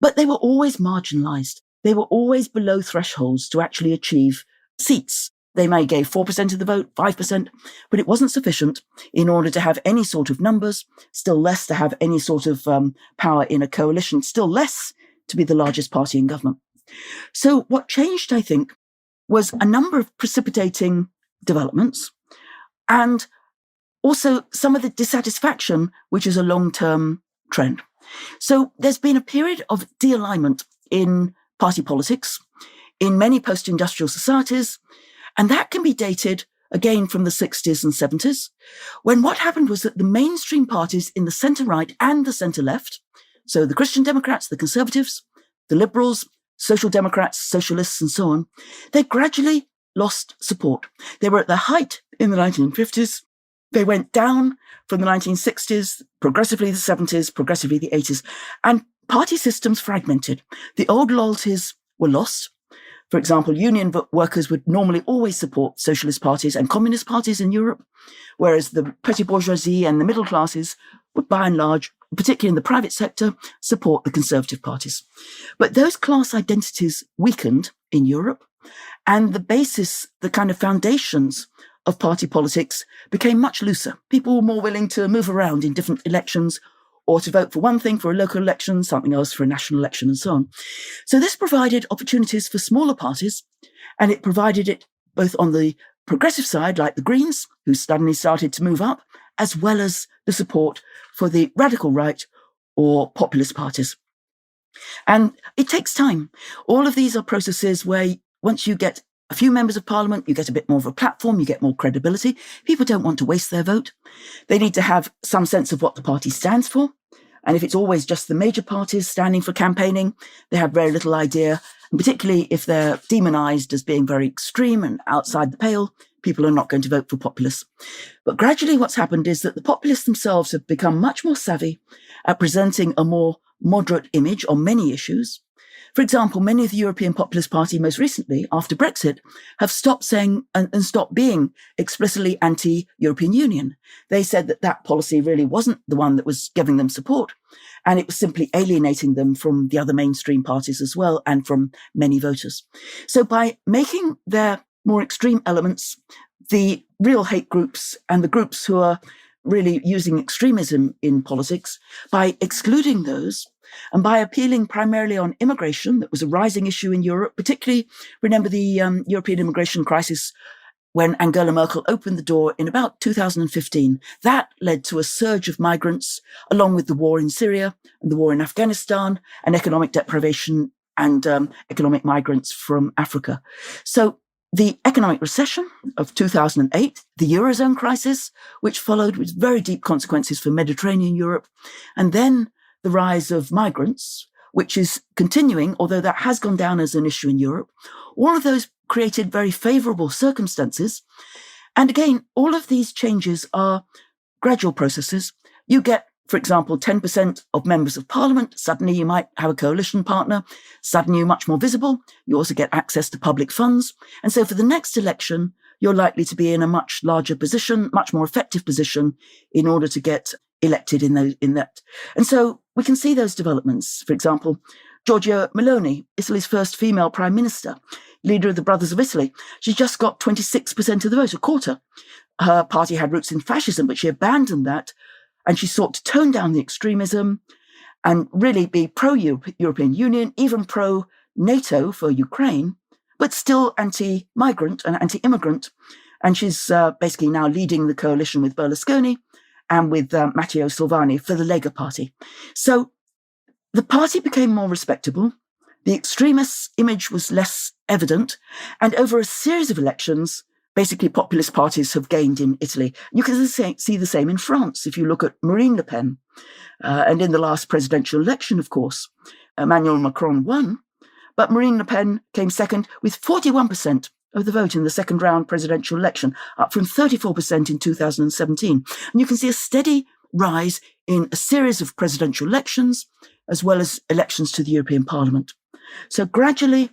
Speaker 2: But they were always marginalised. They were always below thresholds to actually achieve seats. They may give 4% of the vote, 5%, but it wasn't sufficient in order to have any sort of numbers, still less to have any sort of power in a coalition, still less to be the largest party in government. So what changed, I think, was a number of precipitating developments and also some of the dissatisfaction, which is a long-term trend. So there's been a period of de-alignment in party politics in many post-industrial societies, and that can be dated again from the 60s and 70s, when what happened was that the mainstream parties in the centre-right and the centre-left, so the Christian Democrats, the Conservatives, the Liberals, Social Democrats, Socialists, and so on, they gradually lost support. They were at their height in the 1950s. They went down from the 1960s, progressively the 70s, progressively the 80s, and party systems fragmented. The old loyalties were lost. For example, union workers would normally always support socialist parties and communist parties in Europe, whereas the petty bourgeoisie and the middle classes would, by and large, particularly in the private sector, support the conservative parties. But those class identities weakened in Europe, and the basis, the kind of foundations of party politics became much looser. People were more willing to move around in different elections, or to vote for one thing for a local election, something else for a national election, and so on. So this provided opportunities for smaller parties, and it provided it both on the progressive side, like the Greens, who suddenly started to move up, as well as the support for the radical right or populist parties. And it takes time. All of these are processes where once you get a few members of parliament, you get a bit more of a platform, you get more credibility. People don't want to waste their vote. They need to have some sense of what the party stands for. And if it's always just the major parties standing for campaigning, they have very little idea. And particularly if they're demonized as being very extreme and outside the pale, people are not going to vote for populists. But gradually what's happened is that the populists themselves have become much more savvy at presenting a more moderate image on many issues. For example, many of the European Populist Party most recently, after Brexit, have stopped saying and stopped being explicitly anti-European Union. They said that that policy really wasn't the one that was giving them support, and it was simply alienating them from the other mainstream parties as well and from many voters. So by making their more extreme elements the real hate groups and the groups who are really using extremism in politics by excluding those and by appealing primarily on immigration. That was a rising issue in Europe, particularly remember the European immigration crisis when Angela Merkel opened the door in about 2015. That led to a surge of migrants, along with the war in Syria and the war in Afghanistan and economic deprivation and economic migrants from Africa. So the economic recession of 2008, the Eurozone crisis, which followed with very deep consequences for Mediterranean Europe, and then the rise of migrants, which is continuing, although that has gone down as an issue in Europe. All of those created very favorable circumstances. And again, all of these changes are gradual processes. You get, for example, 10% of members of parliament. Suddenly you might have a coalition partner. Suddenly you're much more visible. You also get access to public funds. And so for the next election, you're likely to be in a much larger position, much more effective position in order to get elected in that. And so we can see those developments. For example, Giorgia Meloni, Italy's first female prime minister, leader of the Brothers of Italy. She just got 26% of the vote, a quarter. Her party had roots in fascism, but she abandoned that. And she sought to tone down the extremism and really be pro-European Union, even pro-NATO for Ukraine, but still anti-migrant and anti-immigrant. And she's basically now leading the coalition with Berlusconi and with Matteo Salvini for the Lega Party. So the party became more respectable. The extremist image was less evident. And over a series of elections, basically populist parties have gained in Italy. You can see the same in France. If you look at Marine Le Pen, and in the last presidential election, of course, Emmanuel Macron won, but Marine Le Pen came second with 41% of the vote in the second round presidential election, up from 34% in 2017. And you can see a steady rise in a series of presidential elections, as well as elections to the European Parliament. So gradually,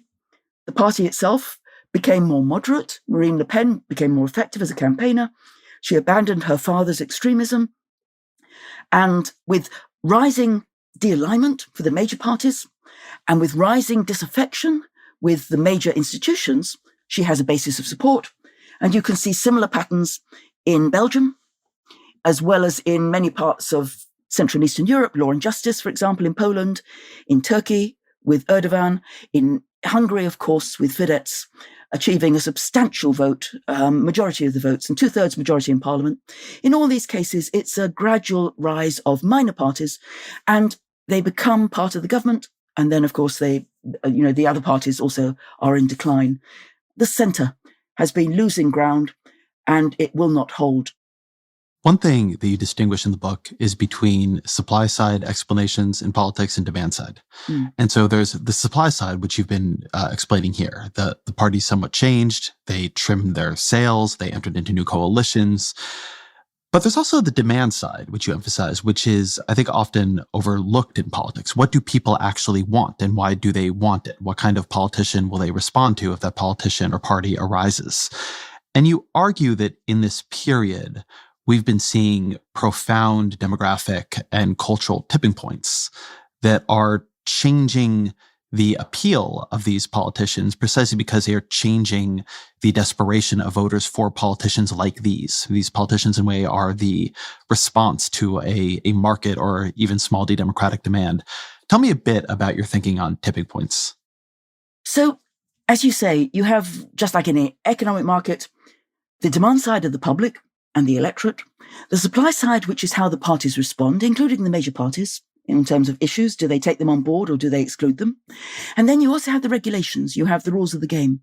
Speaker 2: the party itself became more moderate. Marine Le Pen became more effective as a campaigner. She abandoned her father's extremism. And with rising de-alignment for the major parties and with rising disaffection with the major institutions, she has a basis of support. And you can see similar patterns in Belgium, as well as in many parts of Central and Eastern Europe, Law and Justice, for example, in Poland, in Turkey with Erdogan, in Hungary, of course, with Fidesz, achieving a substantial vote, majority of the votes, and 2/3 majority in parliament. In all these cases, it's a gradual rise of minor parties, and they become part of the government. And then, of course, the other parties also are in decline. The centre has been losing ground, and it will not hold.
Speaker 1: One thing that you distinguish in the book is between supply side explanations in politics and demand side. And so there's the supply side, which you've been explaining here. The party somewhat changed. They trimmed their sails. They entered into new coalitions. But there's also the demand side, which you emphasize, which is, I think, often overlooked in politics. What do people actually want, and why do they want it? What kind of politician will they respond to if that politician or party arises? And you argue that in this period, we've been seeing profound demographic and cultural tipping points that are changing the appeal of these politicians precisely because they are changing the desperation of voters for politicians like these. These politicians, in a way, are the response to a market or even small d democratic demand. Tell me a bit about your thinking on tipping points.
Speaker 2: So, as you say, you have, just like in an economic market, the demand side of the public and the electorate, the supply side, which is how the parties respond, including the major parties, in terms of issues. Do they take them on board or do they exclude them? And then you also have the regulations. You have the rules of the game.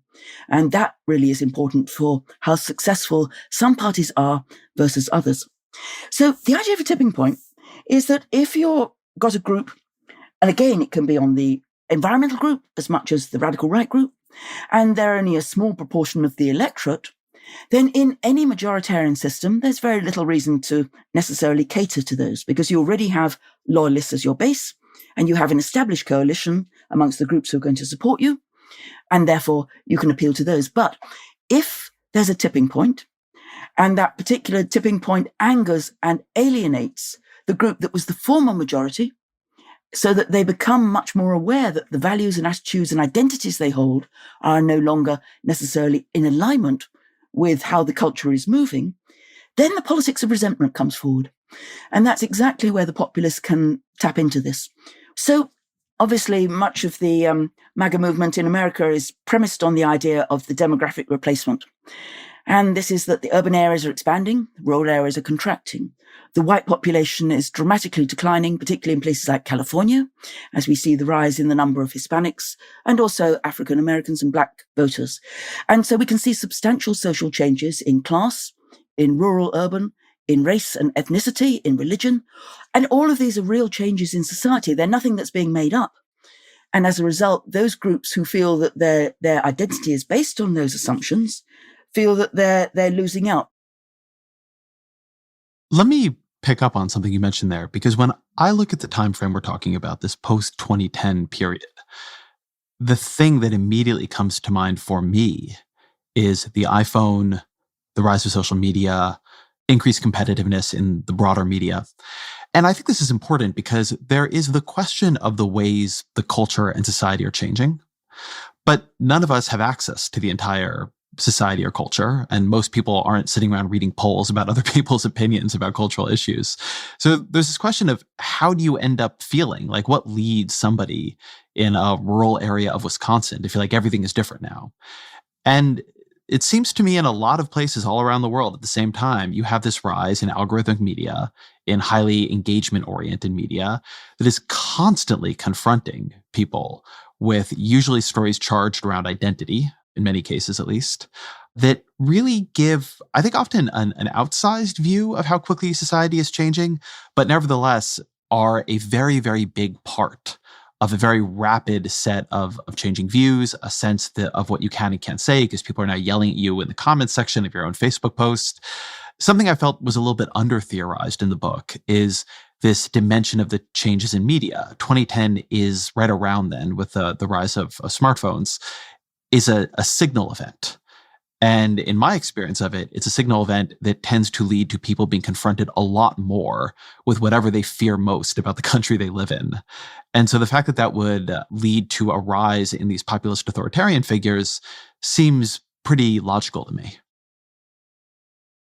Speaker 2: And that really is important for how successful some parties are versus others. So the idea of a tipping point is that if you've got a group, and again, it can be on the environmental group as much as the radical right group, and they're only a small proportion of the electorate, then in any majoritarian system, there's very little reason to necessarily cater to those because you already have loyalists as your base and you have an established coalition amongst the groups who are going to support you, and therefore you can appeal to those. But if there's a tipping point and that particular tipping point angers and alienates the group that was the former majority, so that they become much more aware that the values and attitudes and identities they hold are no longer necessarily in alignment with how the culture is moving, then the politics of resentment comes forward. And that's exactly where the populists can tap into this. So obviously, much of the MAGA movement in America is premised on the idea of the demographic replacement. And this is that the urban areas are expanding, rural areas are contracting. The white population is dramatically declining, particularly in places like California, as we see the rise in the number of Hispanics and also African Americans and Black voters. And so we can see substantial social changes in class, in rural, urban, in race and ethnicity, in religion. And all of these are real changes in society. They're nothing that's being made up. And as a result, those groups who feel that their identity is based on those assumptions feel that they're losing out.
Speaker 1: Let me pick up on something you mentioned there, because when I look at the time frame we're talking about, this post-2010 period, the thing that immediately comes to mind for me is the iPhone, the rise of social media, increased competitiveness in the broader media. And I think this is important because there is the question of the ways the culture and society are changing, but none of us have access to the entire society or culture, and most people aren't sitting around reading polls about other people's opinions about cultural issues. So there's this question of how do you end up feeling? Like, what leads somebody in a rural area of Wisconsin to feel like everything is different now? And it seems to me in a lot of places all around the world at the same time, you have this rise in algorithmic media, in highly engagement-oriented media that is constantly confronting people with usually stories charged around identity, in many cases at least, that really give, I think, often an outsized view of how quickly society is changing, but nevertheless are a very, very big part of a very rapid set of changing views, a sense of what you can and can't say, because people are now yelling at you in the comments section of your own Facebook post. Something I felt was a little bit under-theorized in the book is this dimension of the changes in media. 2010 is right around then, with the rise of smartphones, is a signal event. And in my experience of it, it's a signal event that tends to lead to people being confronted a lot more with whatever they fear most about the country they live in. And so the fact that that would lead to a rise in these populist authoritarian figures seems pretty logical to me.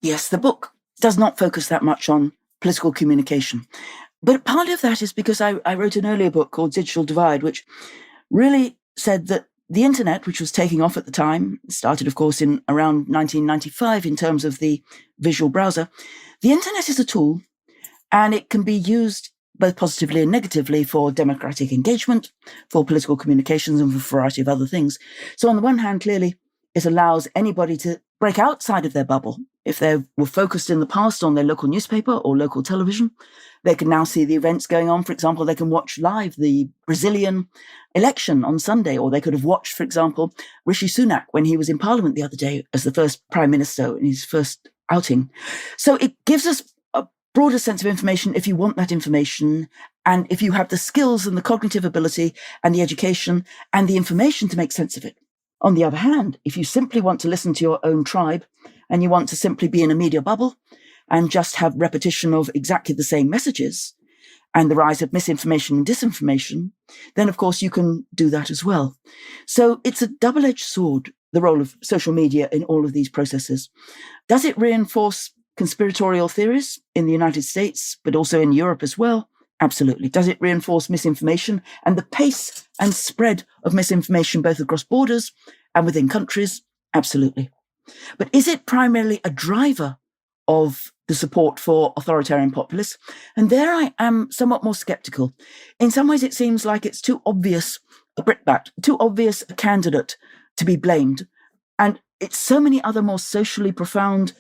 Speaker 2: Yes, the book does not focus that much on political communication. But part of that is because I wrote an earlier book called Digital Divide, which really said that the internet, which was taking off at the time, started, of course, in around 1995 in terms of the visual browser. The internet is a tool, and it can be used both positively and negatively for democratic engagement, for political communications, and for a variety of other things. So on the one hand, clearly, it allows anybody to break outside of their bubble. If they were focused in the past on their local newspaper or local television, they can now see the events going on. For example, they can watch live the Brazilian election on Sunday, or they could have watched, for example, Rishi Sunak when he was in Parliament the other day as the first Prime Minister in his first outing. So it gives us a broader sense of information if you want that information, and if you have the skills and the cognitive ability and the education and the information to make sense of it. On the other hand, if you simply want to listen to your own tribe and you want to simply be in a media bubble and just have repetition of exactly the same messages and the rise of misinformation and disinformation, then of course you can do that as well. So it's a double-edged sword, the role of social media in all of these processes. Does it reinforce conspiratorial theories in the United States, but also in Europe as well? Absolutely. Does it reinforce misinformation and the pace and spread of misinformation both across borders and within countries? Absolutely. But is it primarily a driver of the support for authoritarian populists? And there I am somewhat more skeptical. In some ways, it seems like it's too obvious a brickbat, too obvious a candidate to be blamed. And it's so many other more socially profound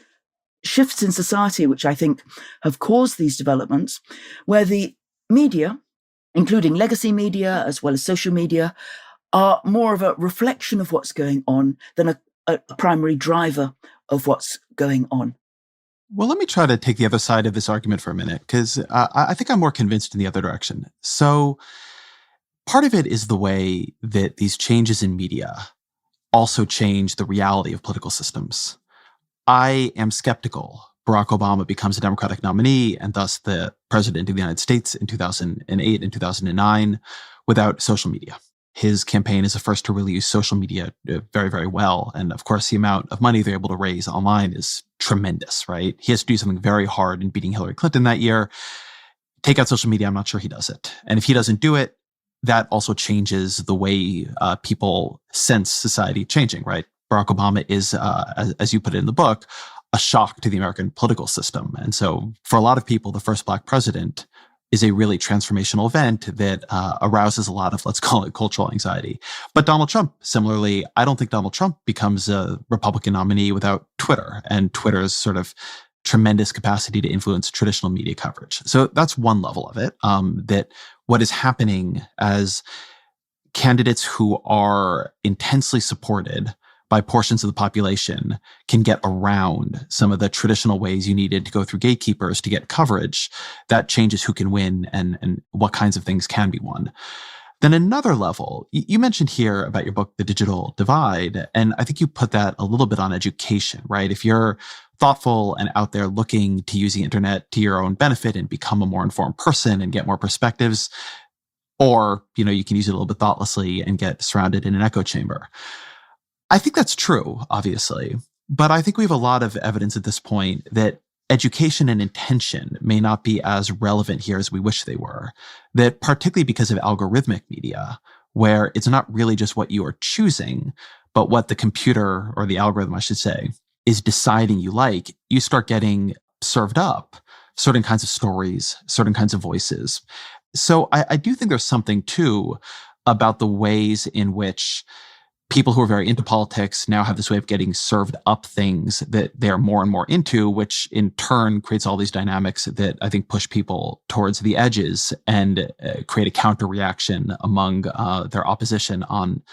Speaker 2: shifts in society, which I think have caused these developments, where the media, including legacy media as well as social media, are more of a reflection of what's going on than a primary driver of what's going on.
Speaker 1: Well, let me try to take the other side of this argument for a minute, because I think I'm more convinced in the other direction. So part of it is the way that these changes in media also change the reality of political systems. I am skeptical Barack Obama becomes a Democratic nominee and thus the president of the United States in 2008 and 2009 without social media. His campaign is the first to really use social media very, very well. And of course, the amount of money they're able to raise online is tremendous, right? He has to do something very hard in beating Hillary Clinton that year. Take out social media, I'm not sure he does it. And if he doesn't do it, that also changes the way people sense society changing, right? Barack Obama is, as you put it in the book, a shock to the American political system. And so for a lot of people, the first Black president is a really transformational event that arouses a lot of, let's call it, cultural anxiety. But Donald Trump, similarly, I don't think Donald Trump becomes a Republican nominee without Twitter and Twitter's sort of tremendous capacity to influence traditional media coverage. So that's one level of it, that what is happening as candidates who are intensely supported by portions of the population can get around some of the traditional ways you needed to go through gatekeepers to get coverage, that changes who can win and what kinds of things can be won. Then another level, you mentioned here about your book, The Digital Divide, and I think you put that a little bit on education, right? If you're thoughtful and out there looking to use the internet to your own benefit and become a more informed person and get more perspectives, or, you can use it a little bit thoughtlessly and get surrounded in an echo chamber. I think that's true, obviously, but I think we have a lot of evidence at this point that education and intention may not be as relevant here as we wish they were, that particularly because of algorithmic media, where it's not really just what you are choosing, but what the computer, or the algorithm, I should say, is deciding you like, you start getting served up certain kinds of stories, certain kinds of voices. So I do think there's something, too, about the ways in which people who are very into politics now have this way of getting served up things that they're more and more into, which in turn creates all these dynamics that I think push people towards the edges and create a counter reaction among their opposition on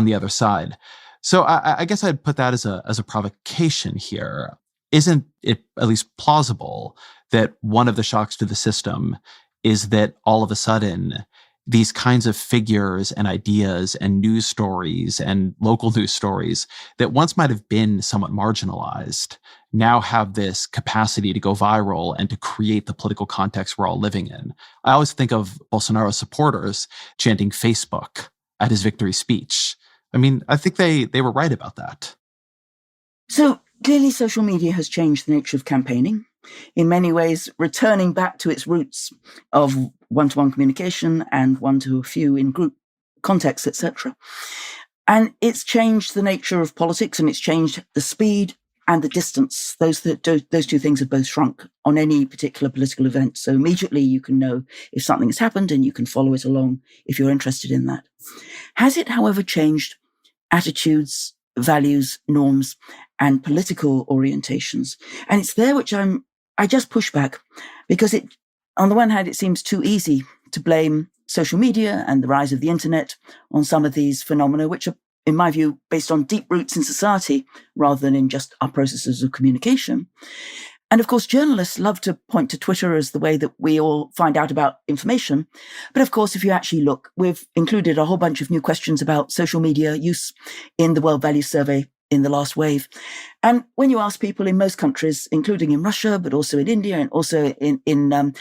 Speaker 1: the other side. So I guess I'd put that as a provocation here. Isn't it at least plausible that one of the shocks to the system is that all of a sudden these kinds of figures and ideas and news stories and local news stories that once might have been somewhat marginalized now have this capacity to go viral and to create the political context we're all living in? I always think of Bolsonaro supporters chanting Facebook at his victory speech. I mean, I think they were right about that.
Speaker 2: So clearly social media has changed the nature of campaigning, in many ways returning back to its roots of one-to-one communication and one-to-a-few in group contexts, etc. And it's changed the nature of politics, and it's changed the speed and the distance. Those two things have both shrunk on any particular political event. So immediately you can know if something has happened and you can follow it along if you're interested in that. Has it, however, changed attitudes, values, norms, and political orientations? And it's there which I just push back, because on the one hand, it seems too easy to blame social media and the rise of the internet on some of these phenomena, which are, in my view, based on deep roots in society rather than in just our processes of communication. And of course, journalists love to point to Twitter as the way that we all find out about information. But of course, if you actually look, we've included a whole bunch of new questions about social media use in the World Values Survey in the last wave. And when you ask people in most countries, including in Russia, but also in India and also in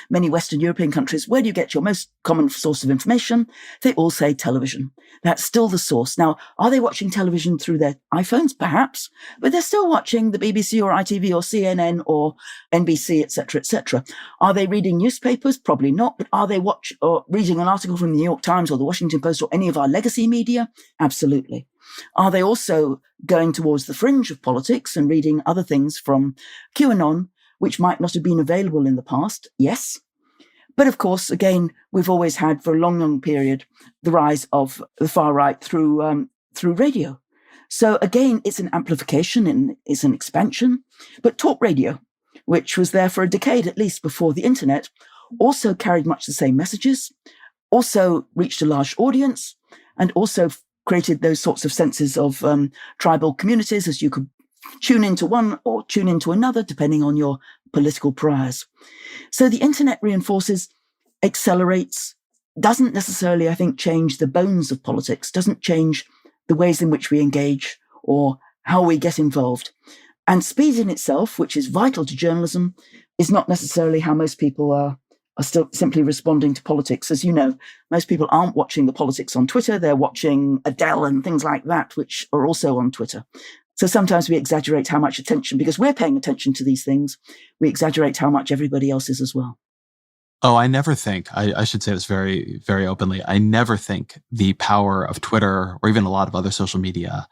Speaker 2: many Western European countries, where do you get your most common source of information? They all say television. That's still the source. Now, are they watching television through their iPhones? Perhaps, but they're still watching the BBC or ITV or CNN or NBC, etc., etc. Are they reading newspapers? Probably not. But are they reading an article from the New York Times or the Washington Post or any of our legacy media? Absolutely. Are they also going towards the fringe of politics and reading other things from QAnon, which might not have been available in the past? Yes. But of course, again, we've always had for a long, long period the rise of the far right through radio. So again, it's an amplification and it's an expansion. But talk radio, which was there for a decade at least before the internet, also carried much the same messages, also reached a large audience, and also created those sorts of senses of tribal communities, as you could tune into one or tune into another, depending on your political priors. So the internet reinforces, accelerates, doesn't necessarily, I think, change the bones of politics, doesn't change the ways in which we engage or how we get involved. And speed in itself, which is vital to journalism, is not necessarily how most people are are still simply responding to politics. As you know, most people aren't watching the politics on Twitter. They're watching Adele and things like that, which are also on Twitter. So sometimes we exaggerate how much attention, because we're paying attention to these things, we exaggerate how much everybody else is as well.
Speaker 1: Oh, I never think, I should say this very, very openly, I never think the power of Twitter or even a lot of other social media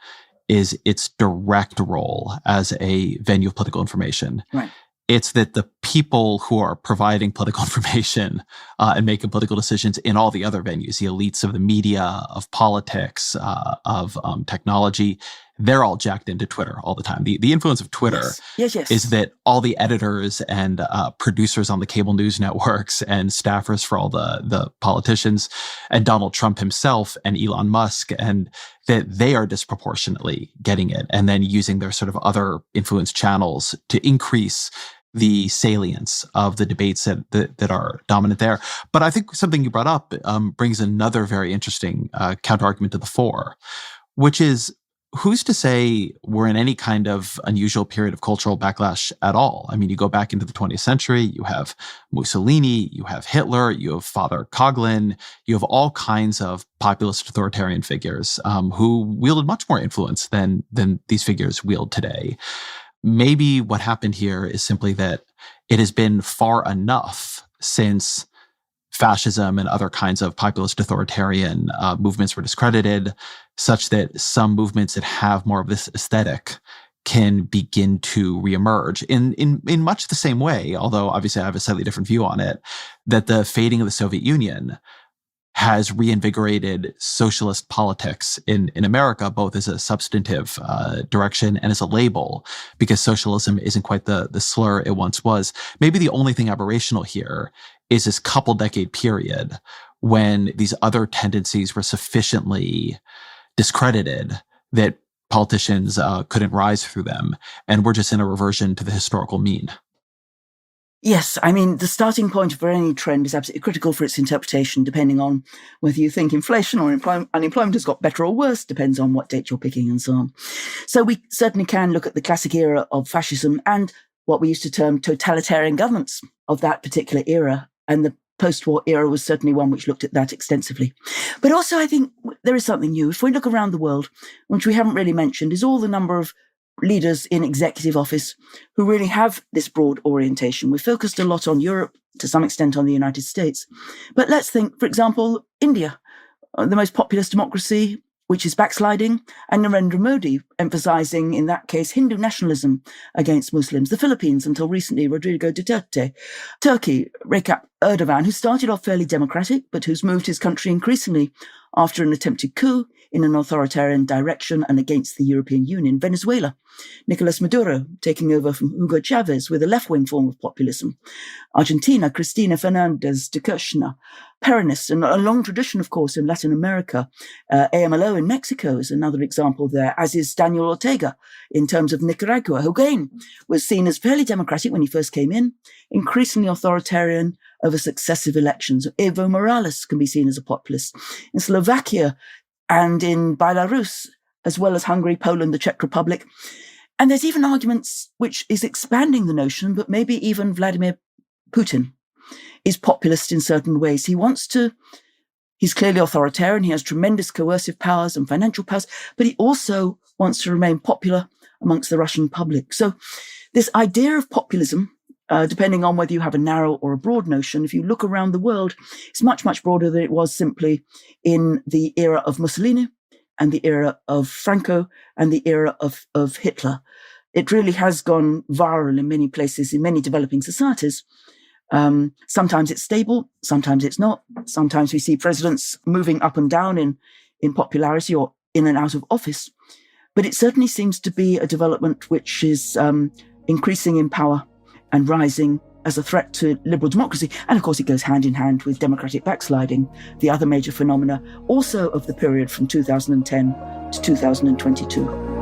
Speaker 1: is its direct role as a venue of political information.
Speaker 2: Right.
Speaker 1: It's that the people who are providing political information and making political decisions in all the other venues, the elites of the media, of politics, of technology, they're all jacked into Twitter all the time. The influence of Twitter
Speaker 2: yes.
Speaker 1: is that all the editors and producers on the cable news networks and staffers for all the politicians and Donald Trump himself and Elon Musk, and that they are disproportionately getting it and then using their sort of other influence channels to increase the salience of the debates that are dominant there. But I think something you brought up brings another very interesting counterargument to the fore, which is, who's to say we're in any kind of unusual period of cultural backlash at all? I mean, you go back into the 20th century, you have Mussolini, you have Hitler, you have Father Coughlin, you have all kinds of populist authoritarian figures who wielded much more influence than these figures wield today. Maybe what happened here is simply that it has been far enough since fascism and other kinds of populist authoritarian movements were discredited, such that some movements that have more of this aesthetic can begin to reemerge in much the same way, although obviously I have a slightly different view on it, that the fading of the Soviet Union has reinvigorated socialist politics in America, both as a substantive direction and as a label, because socialism isn't quite the slur it once was. Maybe the only thing aberrational here is this couple decade period when these other tendencies were sufficiently discredited that politicians couldn't rise through them. And we're just in a reversion to the historical mean.
Speaker 2: Yes, I mean, the starting point for any trend is absolutely critical for its interpretation, depending on whether you think inflation or unemployment has got better or worse, depends on what date you're picking and so on. So we certainly can look at the classic era of fascism and what we used to term totalitarian governments of that particular era. And the post-war era was certainly one which looked at that extensively. But also, I think there is something new. If we look around the world, which we haven't really mentioned, is all the number of leaders in executive office who really have this broad orientation. We've focused a lot on Europe, to some extent on the United States. But let's think, for example, India, the most populous democracy, which is backsliding, and Narendra Modi, emphasizing, in that case, Hindu nationalism against Muslims. The Philippines, until recently, Rodrigo Duterte. Turkey, Recep Erdogan, who started off fairly democratic, but who's moved his country increasingly after an attempted coup in an authoritarian direction and against the European Union. Venezuela, Nicolas Maduro taking over from Hugo Chavez with a left-wing form of populism. Argentina, Cristina Fernandez de Kirchner, Peronist, and a long tradition, of course, in Latin America. AMLO in Mexico is another example there, as is Daniel Ortega in terms of Nicaragua, who again was seen as fairly democratic when he first came in, increasingly authoritarian over successive elections. Evo Morales can be seen as a populist. In Slovakia and in Belarus, as well as Hungary, Poland, the Czech Republic. And there's even arguments which is expanding the notion, but maybe even Vladimir Putin is populist in certain ways. He's clearly authoritarian. He has tremendous coercive powers and financial powers, but he also wants to remain popular amongst the Russian public. So this idea of populism, depending on whether you have a narrow or a broad notion, if you look around the world, it's much, much broader than it was simply in the era of Mussolini and the era of Franco and the era of Hitler. It really has gone viral in many places, in many developing societies. Sometimes it's stable, sometimes it's not. Sometimes we see presidents moving up and down in popularity or in and out of office. But it certainly seems to be a development which is increasing in power and rising as a threat to liberal democracy. And of course, it goes hand in hand with democratic backsliding, the other major phenomena also of the period from 2010 to 2022.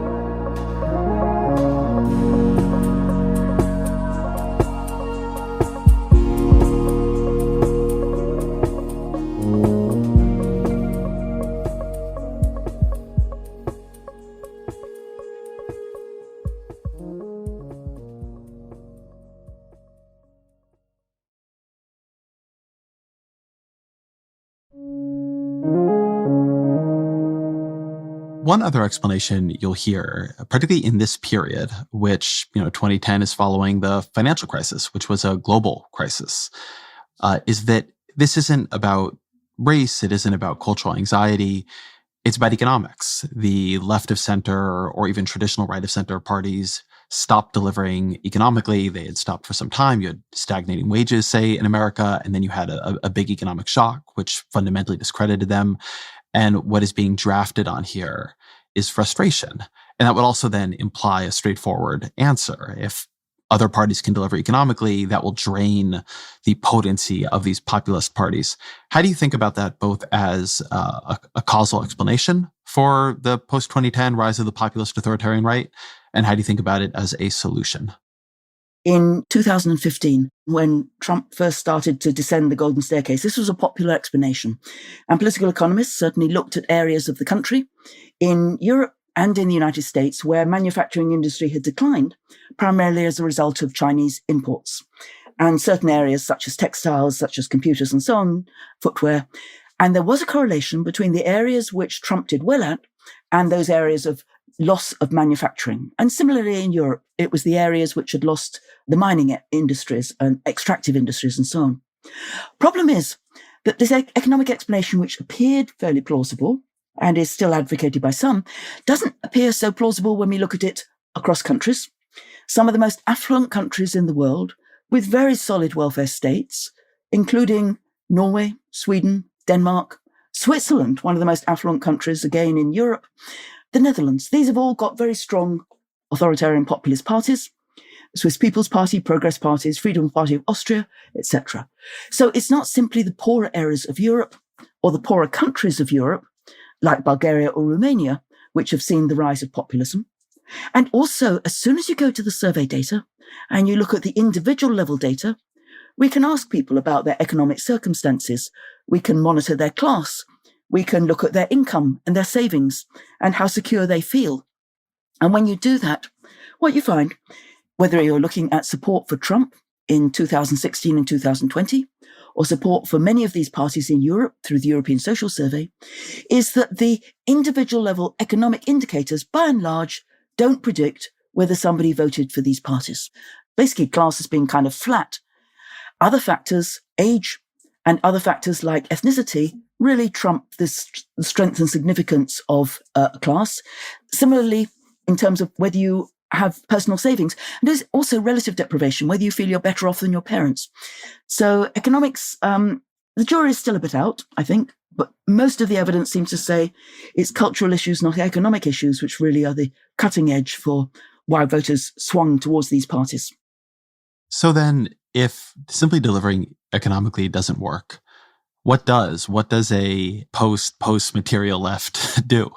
Speaker 1: One other explanation you'll hear, particularly in this period, which, 2010 is following the financial crisis, which was a global crisis, is that this isn't about race. It isn't about cultural anxiety. It's about economics. The left of center or even traditional right of center parties stopped delivering economically. They had stopped for some time. You had stagnating wages, say, in America, and then you had a big economic shock, which fundamentally discredited them. And what is being drafted on here is frustration. And that would also then imply a straightforward answer. If other parties can deliver economically, that will drain the potency of these populist parties. How do you think about that, both as a causal explanation for the post-2010 rise of the populist authoritarian right, and how do you think about it as a solution?
Speaker 2: In 2015, when Trump first started to descend the golden staircase, this was a popular explanation. And political economists certainly looked at areas of the country in Europe and in the United States where manufacturing industry had declined, primarily as a result of Chinese imports. And certain areas such as textiles, such as computers and so on, footwear. And there was a correlation between the areas which Trump did well at and those areas of loss of manufacturing. And similarly in Europe, it was the areas which had lost the mining industries and extractive industries and so on. Problem is that this economic explanation, which appeared fairly plausible and is still advocated by some, doesn't appear so plausible when we look at it across countries. Some of the most affluent countries in the world with very solid welfare states, including Norway, Sweden, Denmark, Switzerland, one of the most affluent countries again in Europe, the Netherlands. These have all got very strong authoritarian populist parties, Swiss People's Party, Progress parties, Freedom Party of Austria, etc. So it's not simply the poorer areas of Europe or the poorer countries of Europe, like Bulgaria or Romania, which have seen the rise of populism. And also, as soon as you go to the survey data and you look at the individual level data, we can ask people about their economic circumstances. We can monitor their class. We can look at their income and their savings and how secure they feel. And when you do that, what you find, whether you're looking at support for Trump in 2016 and 2020, or support for many of these parties in Europe through the European Social Survey, is that the individual level economic indicators, by and large, don't predict whether somebody voted for these parties. Basically, class has been kind of flat. Other factors, age, and other factors like ethnicity really trump the strength and significance of a class. Similarly, in terms of whether you have personal savings, and there's also relative deprivation, whether you feel you're better off than your parents. So economics, the jury is still a bit out, I think, but most of the evidence seems to say it's cultural issues, not economic issues, which really are the cutting edge for why voters swung towards these parties.
Speaker 1: So then, if simply delivering economically doesn't work, what does a post material left do?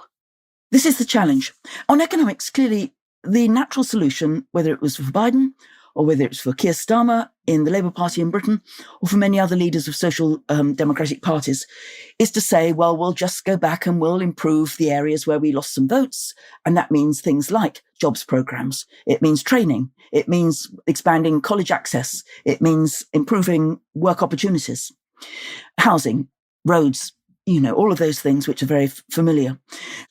Speaker 2: This is the challenge. On economics, clearly, the natural solution, whether it was for Biden or whether it's for Keir Starmer in the Labour Party in Britain or for many other leaders of social democratic parties, is to say, well, we'll just go back and we'll improve the areas where we lost some votes. And that means things like jobs programs. It means training. It means expanding college access. It means improving work opportunities, housing, roads, all of those things which are very familiar.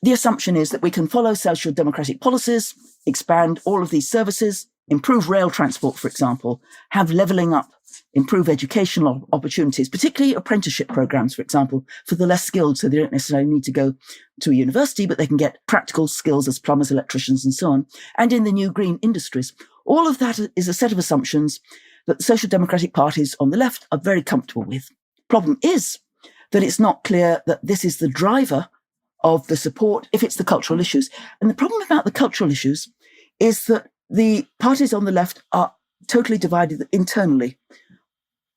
Speaker 2: The assumption is that we can follow social democratic policies, expand all of these services, improve rail transport, for example, have levelling up, improve educational opportunities, particularly apprenticeship programs, for example, for the less skilled, so they don't necessarily need to go to a university, but they can get practical skills as plumbers, electricians, and so on, and in the new green industries. All of that is a set of assumptions that the social democratic parties on the left are very comfortable with. Problem is that it's not clear that this is the driver of the support if it's the cultural issues. And the problem about the cultural issues is that the parties on the left are totally divided internally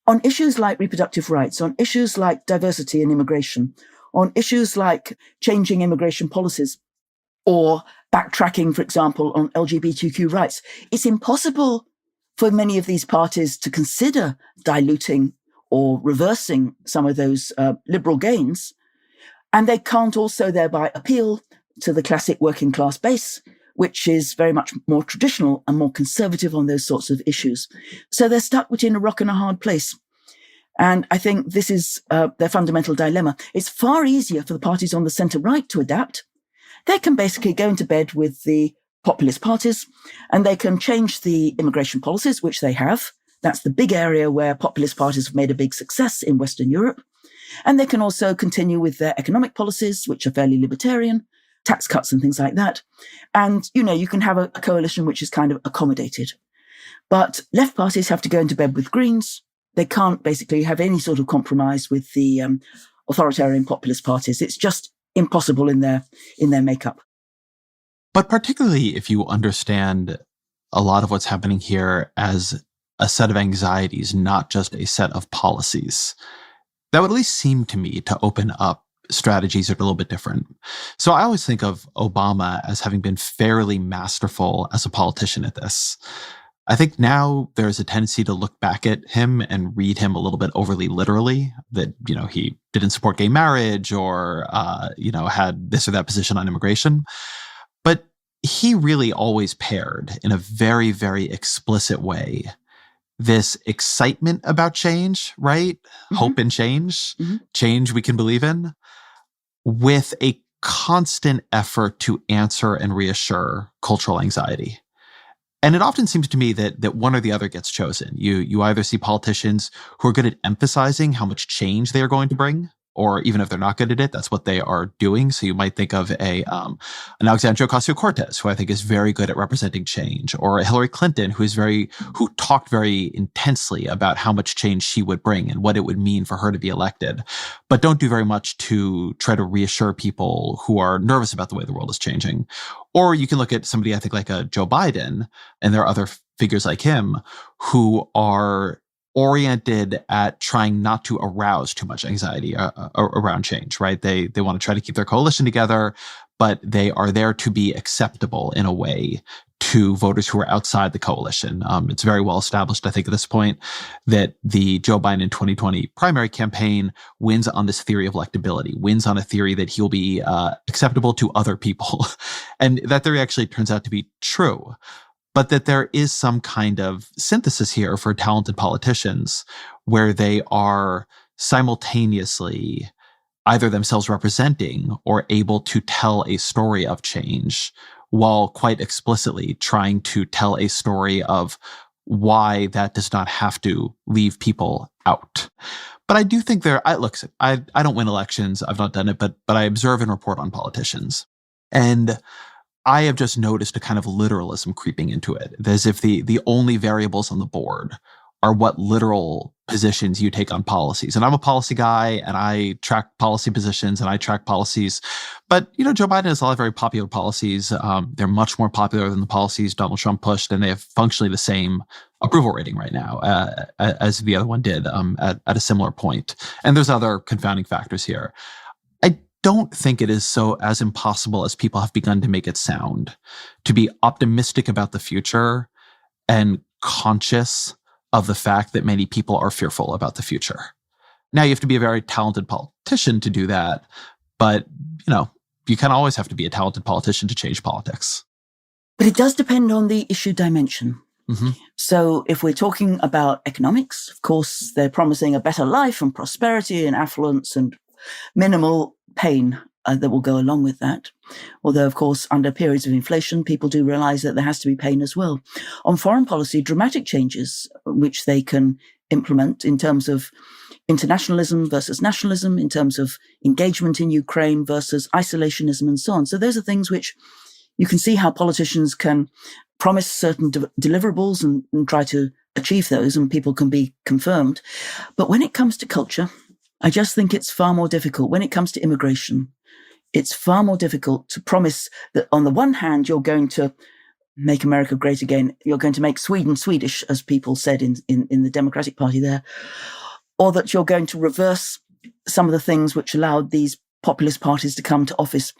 Speaker 2: on issues like reproductive rights, on issues like diversity and immigration, on issues like changing immigration policies or backtracking, for example, on LGBTQ rights. It's impossible for many of these parties to consider diluting or reversing some of those liberal gains. And they can't also thereby appeal to the classic working class base, which is very much more traditional and more conservative on those sorts of issues. So they're stuck between a rock and a hard place. And I think this is their fundamental dilemma. It's far easier for the parties on the centre-right to adapt. they can basically go into bed with the populist parties, and they can change the immigration policies, which they have. That's the big area where populist parties have made a big success in Western Europe. And they can also continue with their economic policies, which are fairly libertarian, tax cuts and things like that. And, you can have a coalition which is kind of accommodated. But left parties have to go into bed with Greens. They can't basically have any sort of compromise with the authoritarian populist parties. It's just impossible in their makeup.
Speaker 1: But particularly if you understand a lot of what's happening here as a set of anxieties, not just a set of policies, that would at least seem to me to open up strategies that are a little bit different. So I always think of Obama as having been fairly masterful as a politician at this. I think now there's a tendency to look back at him and read him a little bit overly literally, that, he didn't support gay marriage or, had this or that position on immigration. But he really always paired in a very, very explicit way this excitement about change, right? Mm-hmm. Hope and change, change we can believe in, with a constant effort to answer and reassure cultural anxiety. And it often seems to me that one or the other gets chosen. You either see politicians who are good at emphasizing how much change they are going to bring, or even if they're not good at it, that's what they are doing. So you might think of an Alexandria Ocasio-Cortez, who I think is very good at representing change, or a Hillary Clinton, who talked very intensely about how much change she would bring and what it would mean for her to be elected, but don't do very much to try to reassure people who are nervous about the way the world is changing. Or you can look at somebody, I think, like a Joe Biden, and there are other figures like him who are oriented at trying not to arouse too much anxiety around change, right? They want to try to keep their coalition together, but they are there to be acceptable in a way to voters who are outside the coalition. It's very well established, I think, at this point, that the Joe Biden 2020 primary campaign wins on this theory of electability, wins on a theory that he'll be acceptable to other people. And that theory actually turns out to be true. But that there is some kind of synthesis here for talented politicians where they are simultaneously either themselves representing or able to tell a story of change while quite explicitly trying to tell a story of why that does not have to leave people out. But I do think I don't win elections. I've not done it, but I observe and report on politicians. And I have just noticed a kind of literalism creeping into it, as if the only variables on the board are what literal positions you take on policies. And I'm a policy guy, and I track policy positions, and I track policies. But, Joe Biden has a lot of very popular policies. They're much more popular than the policies Donald Trump pushed, and they have functionally the same approval rating right now as the other one did at a similar point. And there's other confounding factors here. I don't think it is so as impossible as people have begun to make it sound to be optimistic about the future and conscious of the fact that many people are fearful about the future. Now, you have to be a very talented politician to do that, but, you kind of always have to be a talented politician to change politics.
Speaker 2: But it does depend on the issue dimension. Mm-hmm. So if we're talking about economics, of course, they're promising a better life and prosperity and affluence and minimal pain that will go along with that. Although, of course, under periods of inflation, people do realize that there has to be pain as well. On foreign policy, dramatic changes which they can implement in terms of internationalism versus nationalism, in terms of engagement in Ukraine versus isolationism and so on. So those are things which you can see how politicians can promise certain deliverables and try to achieve those, and people can be confirmed. But when it comes to culture, I just think it's far more difficult. When it comes to immigration, it's far more difficult to promise that on the one hand, you're going to make America great again. You're going to make Sweden Swedish, as people said in the Democratic Party there, or that you're going to reverse some of the things which allowed these populist parties to come to office.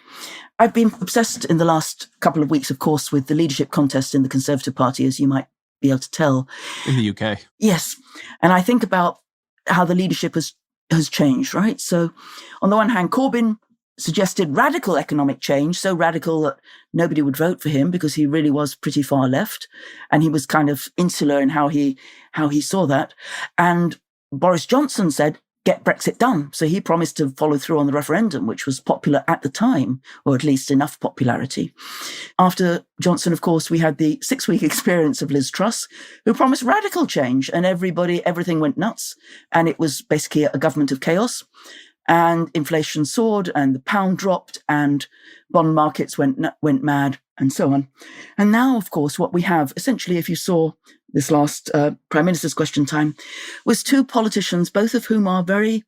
Speaker 2: I've been obsessed in the last couple of weeks, of course, with the leadership contest in the Conservative Party, as you might be able to tell.
Speaker 1: In the UK.
Speaker 2: Yes. And I think about how the leadership has changed, right? So on the one hand, Corbyn suggested radical economic change, so radical that nobody would vote for him because he really was pretty far left. And he was kind of insular in how he saw that. And Boris Johnson said get Brexit done. So he promised to follow through on the referendum, which was popular at the time, or at least enough popularity. After Johnson, of course, we had the 6-week experience of Liz Truss, who promised radical change, and everything went nuts. And it was basically a government of chaos. And inflation soared, and the pound dropped, and bond markets went mad, and so on. And now, of course, what we have, essentially, if you saw this last Prime Minister's Question Time, was two politicians, both of whom are very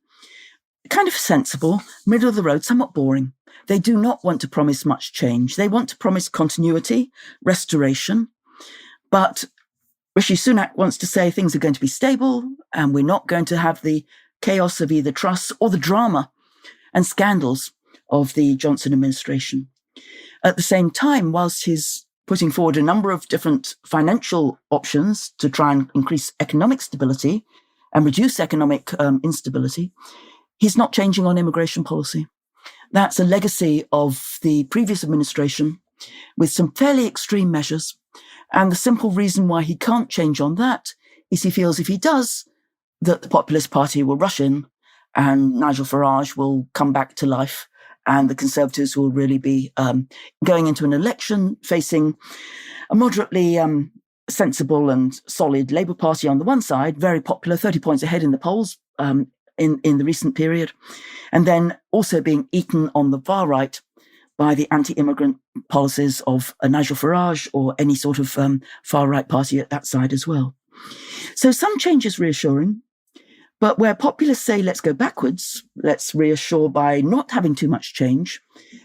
Speaker 2: kind of sensible, middle of the road, somewhat boring. They do not want to promise much change. They want to promise continuity, restoration. But Rishi Sunak wants to say things are going to be stable, and we're not going to have the chaos of either Truss or the drama and scandals of the Johnson administration. At the same time, whilst he's putting forward a number of different financial options to try and increase economic stability and reduce economic instability, he's not changing on immigration policy. That's a legacy of the previous administration with some fairly extreme measures. And the simple reason why he can't change on that is he feels if he does, that the populist party will rush in and Nigel Farage will come back to life, and the Conservatives will really be going into an election facing a moderately sensible and solid Labour Party on the one side, very popular, 30 points ahead in the polls in the recent period, and then also being eaten on the far right by the anti-immigrant policies of Nigel Farage or any sort of far-right party at that side as well. So some change is reassuring, but where populists say, let's go backwards, let's reassure by not having too much change,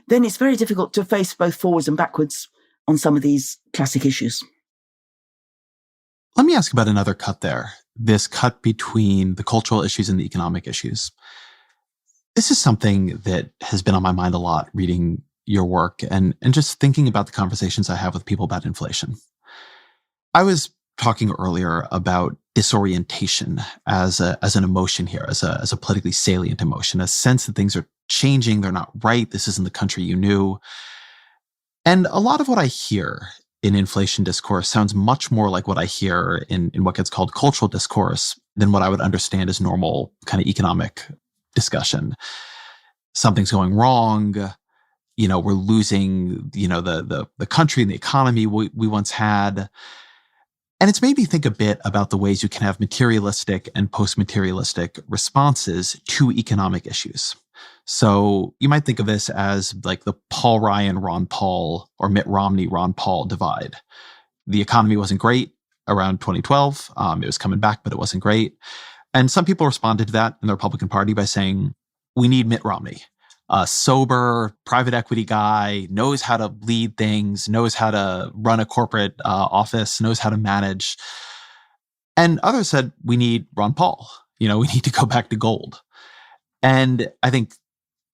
Speaker 2: then it's very difficult to face both forwards and backwards on some of these classic issues.
Speaker 1: Let me ask about another cut there, this cut between the cultural issues and the economic issues. This is something that has been on my mind a lot reading your work and just thinking about the conversations I have with people about inflation. I was talking earlier about disorientation as an emotion here, as a politically salient emotion, a sense that things are changing, they're not right, this isn't the country you knew. And a lot of what I hear in inflation discourse sounds much more like what I hear in what gets called cultural discourse than what I would understand as normal kind of economic discussion. Something's going wrong. We're losing, the country and the economy we once had. And it's made me think a bit about the ways you can have materialistic and post-materialistic responses to economic issues. So you might think of this as like the Paul Ryan, Ron Paul, or Mitt Romney, Ron Paul divide. The economy wasn't great around 2012. It was coming back, but it wasn't great. And some people responded to that in the Republican Party by saying, we need Mitt Romney. A sober private equity guy, knows how to lead things, knows how to run a corporate office, knows how to manage. And others said, we need Ron Paul. We need to go back to gold. And I think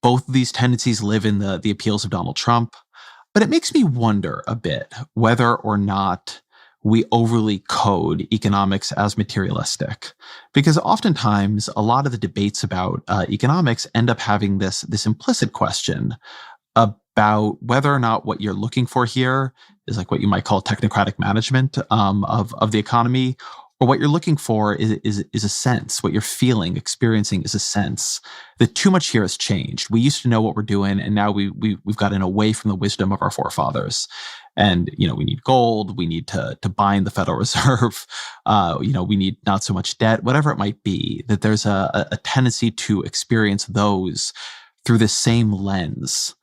Speaker 1: both of these tendencies live in the appeals of Donald Trump. But it makes me wonder a bit whether or not we overly code economics as materialistic, because oftentimes a lot of the debates about economics end up having this implicit question about whether or not what you're looking for here is like what you might call technocratic management of the economy, or what you're looking for is a sense, what you're feeling, experiencing is a sense that too much here has changed. We used to know what we're doing, and now we've gotten away from the wisdom of our forefathers. And, we need gold, we need to bind the Federal Reserve, we need not so much debt, whatever it might be, that there's a tendency to experience those through the same lens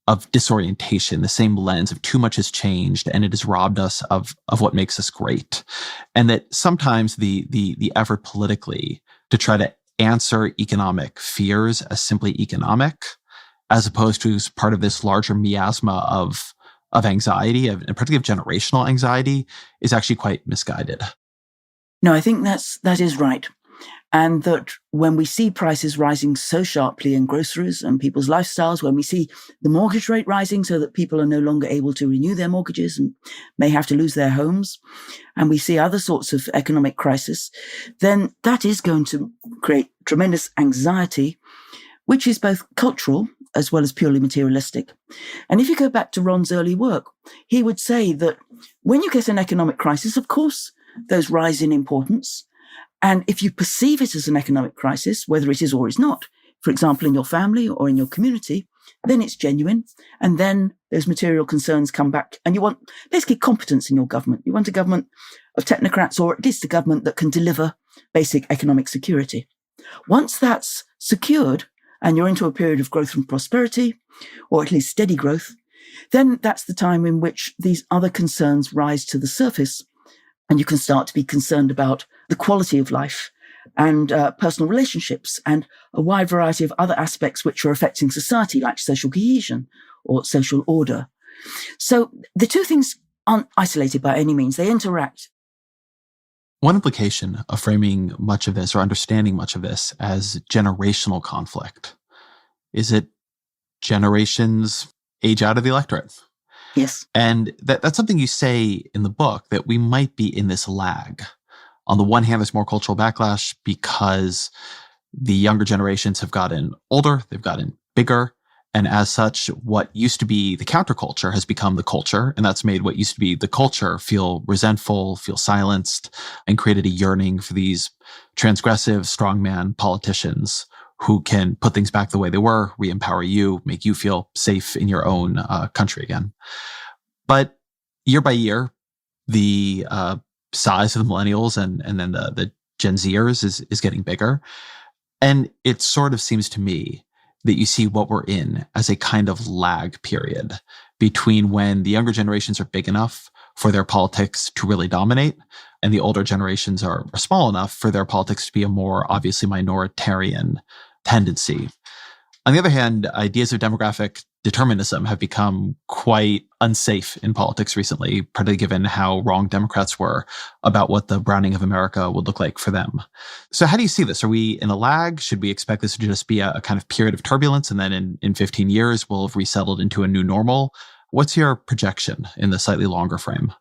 Speaker 1: of disorientation, the same lens of too much has changed and it has robbed us of what makes us great. And that sometimes the effort politically to try to answer economic fears as simply economic, as opposed to as part of this larger miasma of anxiety, and particularly of generational anxiety, is actually quite misguided.
Speaker 2: No, I think that is right. And that when we see prices rising so sharply in groceries and people's lifestyles, when we see the mortgage rate rising so that people are no longer able to renew their mortgages and may have to lose their homes, and we see other sorts of economic crisis, then that is going to create tremendous anxiety, which is both cultural as well as purely materialistic. And if you go back to Ron's early work, he would say that when you get an economic crisis, of course, those rise in importance. And if you perceive it as an economic crisis, whether it is or is not, for example, in your family or in your community, then it's genuine. And then those material concerns come back, and you want basically competence in your government. You want a government of technocrats, or at least a government that can deliver basic economic security. Once that's secured and you're into a period of growth and prosperity, or at least steady growth, then that's the time in which these other concerns rise to the surface, and you can start to be concerned about the quality of life and personal relationships and a wide variety of other aspects which are affecting society, like social cohesion or social order. So the two things aren't isolated by any means. They interact.
Speaker 1: One implication of framing much of this or understanding much of this as generational conflict is that generations age out of the electorate.
Speaker 2: Yes.
Speaker 1: And that's something you say in the book, that we might be in this lag. On the one hand, there's more cultural backlash because the younger generations have gotten older, they've gotten bigger, and as such, what used to be the counterculture has become the culture, and that's made what used to be the culture feel resentful, feel silenced, and created a yearning for these transgressive strongman politicians who can put things back the way they were, re-empower you, make you feel safe in your own country again. But year by year, the size of the millennials and then the Gen Zers is getting bigger. And it sort of seems to me that you see what we're in as a kind of lag period between when the younger generations are big enough for their politics to really dominate, and the older generations are small enough for their politics to be a more obviously minoritarian tendency. On the other hand, ideas of demographic determinism have become quite unsafe in politics recently, particularly given how wrong Democrats were about what the browning of America would look like for them. So how do you see this? Are we in a lag? Should we expect this to just be a kind of period of turbulence, and then in 15 years we'll have resettled into a new normal? What's your projection in the slightly longer frame?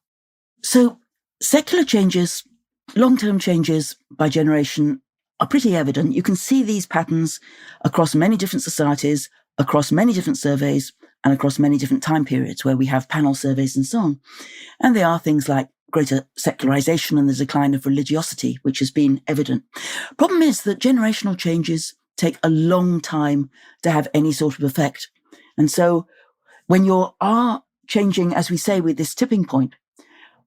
Speaker 2: So secular changes, long-term changes by generation are pretty evident. You can see these patterns across many different societies, across many different surveys, and across many different time periods where we have panel surveys and so on. And they are things like greater secularization and the decline of religiosity, which has been evident. Problem is that generational changes take a long time to have any sort of effect. And so when you are changing, as we say, with this tipping point,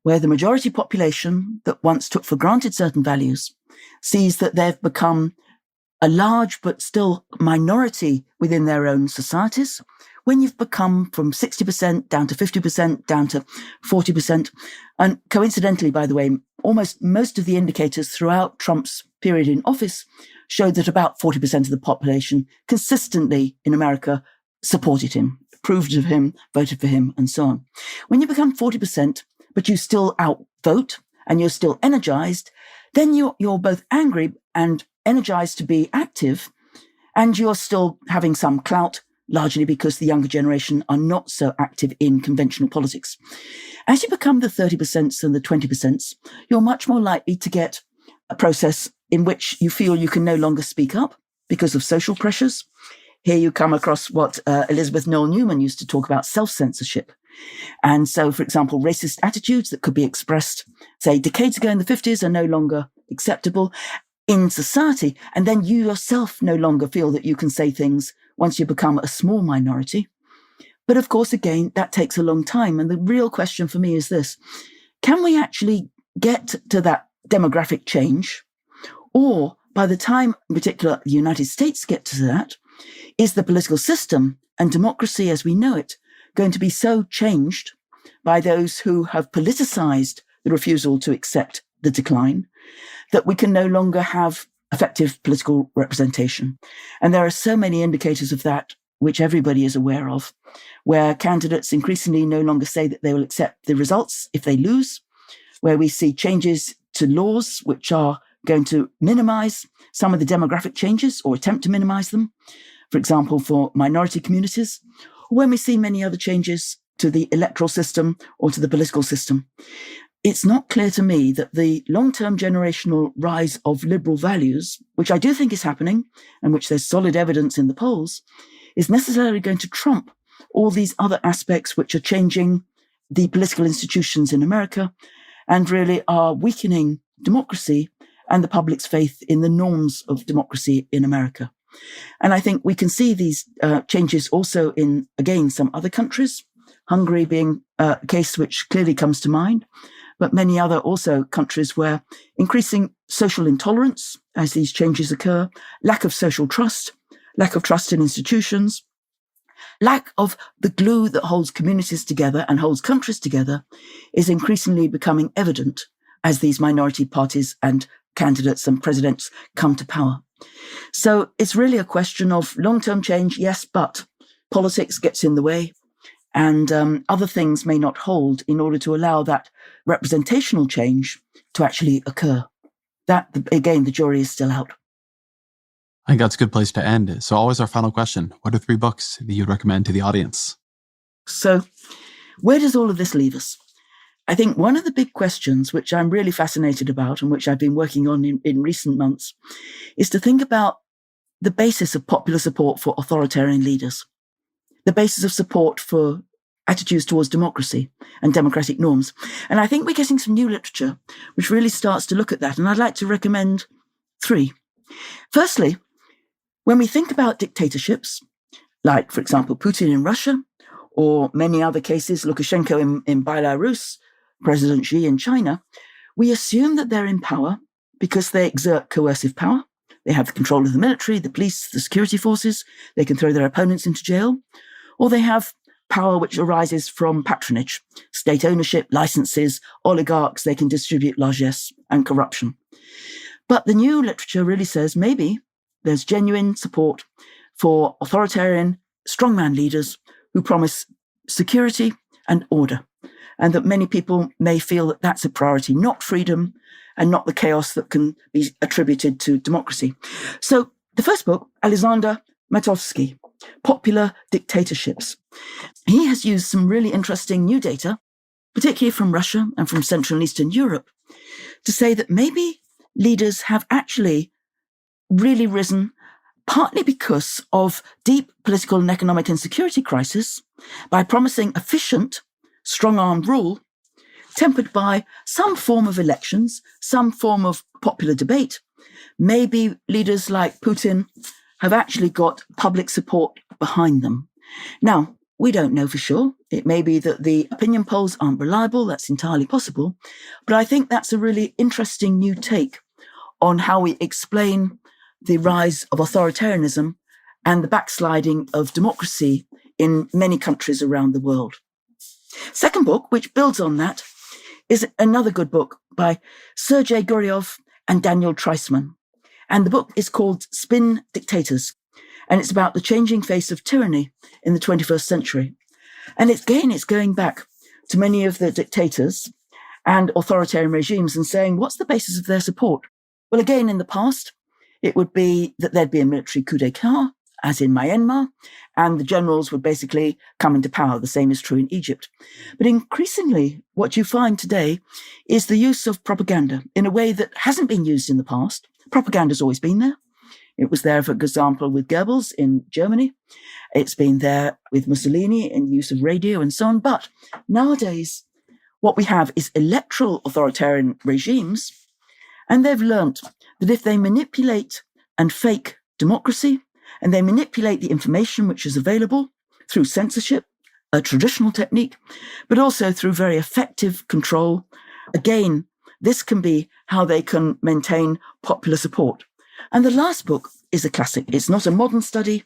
Speaker 2: where the majority population that once took for granted certain values sees that they've become a large but still minority within their own societies, when you've become from 60% down to 50%, down to 40%, and coincidentally, by the way, almost most of the indicators throughout Trump's period in office showed that about 40% of the population consistently in America supported him, approved of him, voted for him, and so on. When you become 40%, but you still outvote and you're still energized, then you're both angry and energized to be active, and you're still having some clout, largely because the younger generation are not so active in conventional politics. As you become the 30% and the 20%, you're much more likely to get a process in which you feel you can no longer speak up because of social pressures. Here you come across what Elizabeth Noel Newman used to talk about, self-censorship. And so, for example, racist attitudes that could be expressed, say, decades ago in the 50s are no longer acceptable in society. And then you yourself no longer feel that you can say things once you become a small minority. But of course, again, that takes a long time. And the real question for me is this: can we actually get to that demographic change? Or by the time, in particular, the United States get to that, is the political system and democracy as we know it going to be so changed by those who have politicized the refusal to accept the decline that we can no longer have effective political representation? And there are so many indicators of that, which everybody is aware of, where candidates increasingly no longer say that they will accept the results if they lose, where we see changes to laws which are going to minimize some of the demographic changes or attempt to minimize them, for example, for minority communities, or when we see many other changes to the electoral system or to the political system. It's not clear to me that the long-term generational rise of liberal values, which I do think is happening and which there's solid evidence in the polls, is necessarily going to trump all these other aspects which are changing the political institutions in America and really are weakening democracy and the public's faith in the norms of democracy in America. And I think we can see these changes also in, again, some other countries, Hungary being a case which clearly comes to mind, but many other also countries where increasing social intolerance as these changes occur, lack of social trust, lack of trust in institutions, lack of the glue that holds communities together and holds countries together is increasingly becoming evident as these minority parties and candidates and presidents come to power. So it's really a question of long-term change, yes, but politics gets in the way and other things may not hold in order to allow that representational change to actually occur. That, again, the jury is still out.
Speaker 1: I think that's a good place to end. So always our final question. What are 3 books that you'd recommend to the audience?
Speaker 2: So where does all of this leave us? I think one of the big questions, which I'm really fascinated about and which I've been working on in recent months, is to think about the basis of popular support for authoritarian leaders, the basis of support for attitudes towards democracy and democratic norms. And I think we're getting some new literature which really starts to look at that. And I'd like to recommend 3. Firstly, when we think about dictatorships, like, for example, Putin in Russia, or many other cases, Lukashenko in Belarus, President Xi in China, we assume that they're in power because they exert coercive power. They have the control of the military, the police, the security forces. They can throw their opponents into jail. Or they have power which arises from patronage, state ownership, licenses, oligarchs. They can distribute largesse and corruption. But the new literature really says maybe there's genuine support for authoritarian strongman leaders who promise security and order, and that many people may feel that that's a priority, not freedom and not the chaos that can be attributed to democracy. So the first book, Alexander Matovsky, Popular Dictatorships. He has used some really interesting new data, particularly from Russia and from Central and Eastern Europe, to say that maybe leaders have actually really risen partly because of deep political and economic insecurity crisis by promising efficient, strong-armed rule, tempered by some form of elections, some form of popular debate. Maybe leaders like Putin have actually got public support behind them. Now, we don't know for sure. It may be that the opinion polls aren't reliable. That's entirely possible. But I think that's a really interesting new take on how we explain the rise of authoritarianism and the backsliding of democracy in many countries around the world. Second book, which builds on that, is another good book by Sergei Guryov and Daniel Treisman. And the book is called Spin Dictators. And it's about the changing face of tyranny in the 21st century. And it's going back to many of the dictators and authoritarian regimes and saying, what's the basis of their support? Well, again, in the past, it would be that there'd be a military coup d'etat, as in Myanmar, and the generals would basically come into power. The same is true in Egypt. But increasingly, what you find today is the use of propaganda in a way that hasn't been used in the past. Propaganda's always been there. It was there, for example, with Goebbels in Germany. It's been there with Mussolini in use of radio and so on. But nowadays, what we have is electoral authoritarian regimes, and they've learnt that if they manipulate and fake democracy, and they manipulate the information which is available through censorship, a traditional technique, but also through very effective control, again, this can be how they can maintain popular support. And the last book is a classic. It's not a modern study,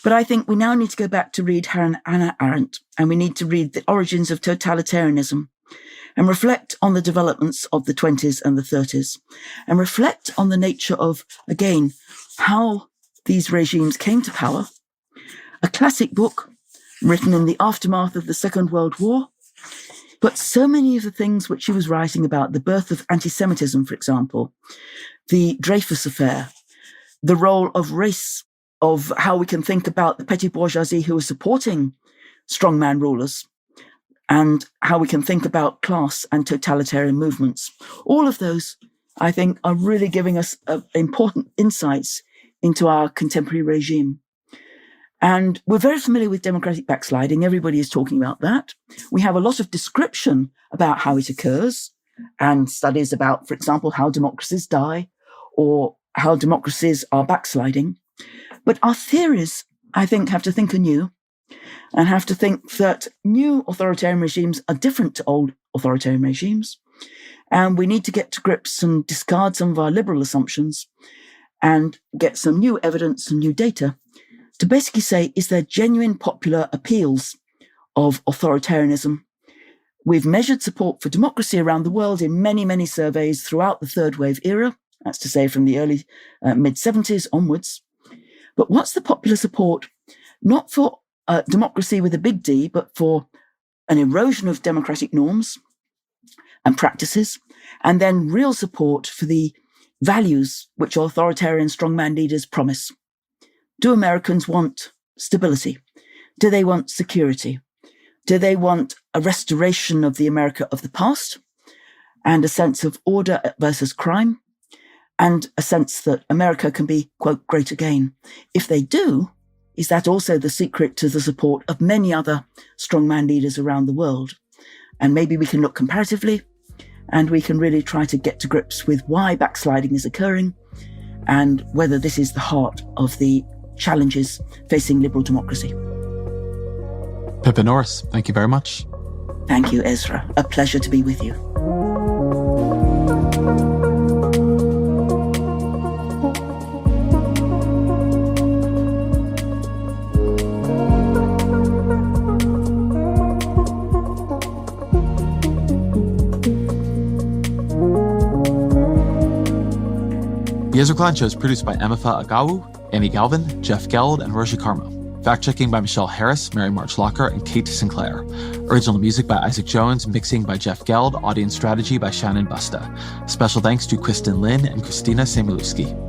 Speaker 2: but I think we now need to go back to read Hannah Arendt, and we need to read The Origins of Totalitarianism and reflect on the developments of the 20s and the 30s, and reflect on the nature of, again, how these regimes came to power. A classic book written in the aftermath of the Second World War, but so many of the things which she was writing about, the birth of anti-Semitism, for example, the Dreyfus affair, the role of race, of how we can think about the petty bourgeoisie who was supporting strongman rulers, and how we can think about class and totalitarian movements. All of those, I think, are really giving us important insights into our contemporary regime. And we're very familiar with democratic backsliding. Everybody is talking about that. We have a lot of description about how it occurs and studies about, for example, how democracies die or how democracies are backsliding. But our theories, I think, have to think anew and have to think that new authoritarian regimes are different to old authoritarian regimes. And we need to get to grips and discard some of our liberal assumptions and get some new evidence and new data to basically say, is there genuine popular appeals of authoritarianism? We've measured support for democracy around the world in many, many surveys throughout the third wave era. That's to say from the early mid-70s onwards. But what's the popular support, not for democracy with a big D, but for an erosion of democratic norms and practices, and then real support for the values which authoritarian strongman leaders promise? Do Americans want stability? Do they want security? Do they want a restoration of the America of the past and a sense of order versus crime and a sense that America can be, quote, great again? If they do, is that also the secret to the support of many other strongman leaders around the world? And maybe we can look comparatively and we can really try to get to grips with why backsliding is occurring and whether this is the heart of the challenges facing liberal democracy.
Speaker 1: Pip Norris, thank you very much.
Speaker 2: Thank you, Ezra. A pleasure to be with you.
Speaker 1: The Ezra Klein Show is produced by Emifa Agawu, Annie Galvin, Jeff Geld, and Roger Carmo. Fact-checking by Michelle Harris, Mary March Locker, and Kate Sinclair. Original music by Isaac Jones, mixing by Jeff Geld, audience strategy by Shannon Busta. Special thanks to Kristen Lynn and Christina Samuelewski.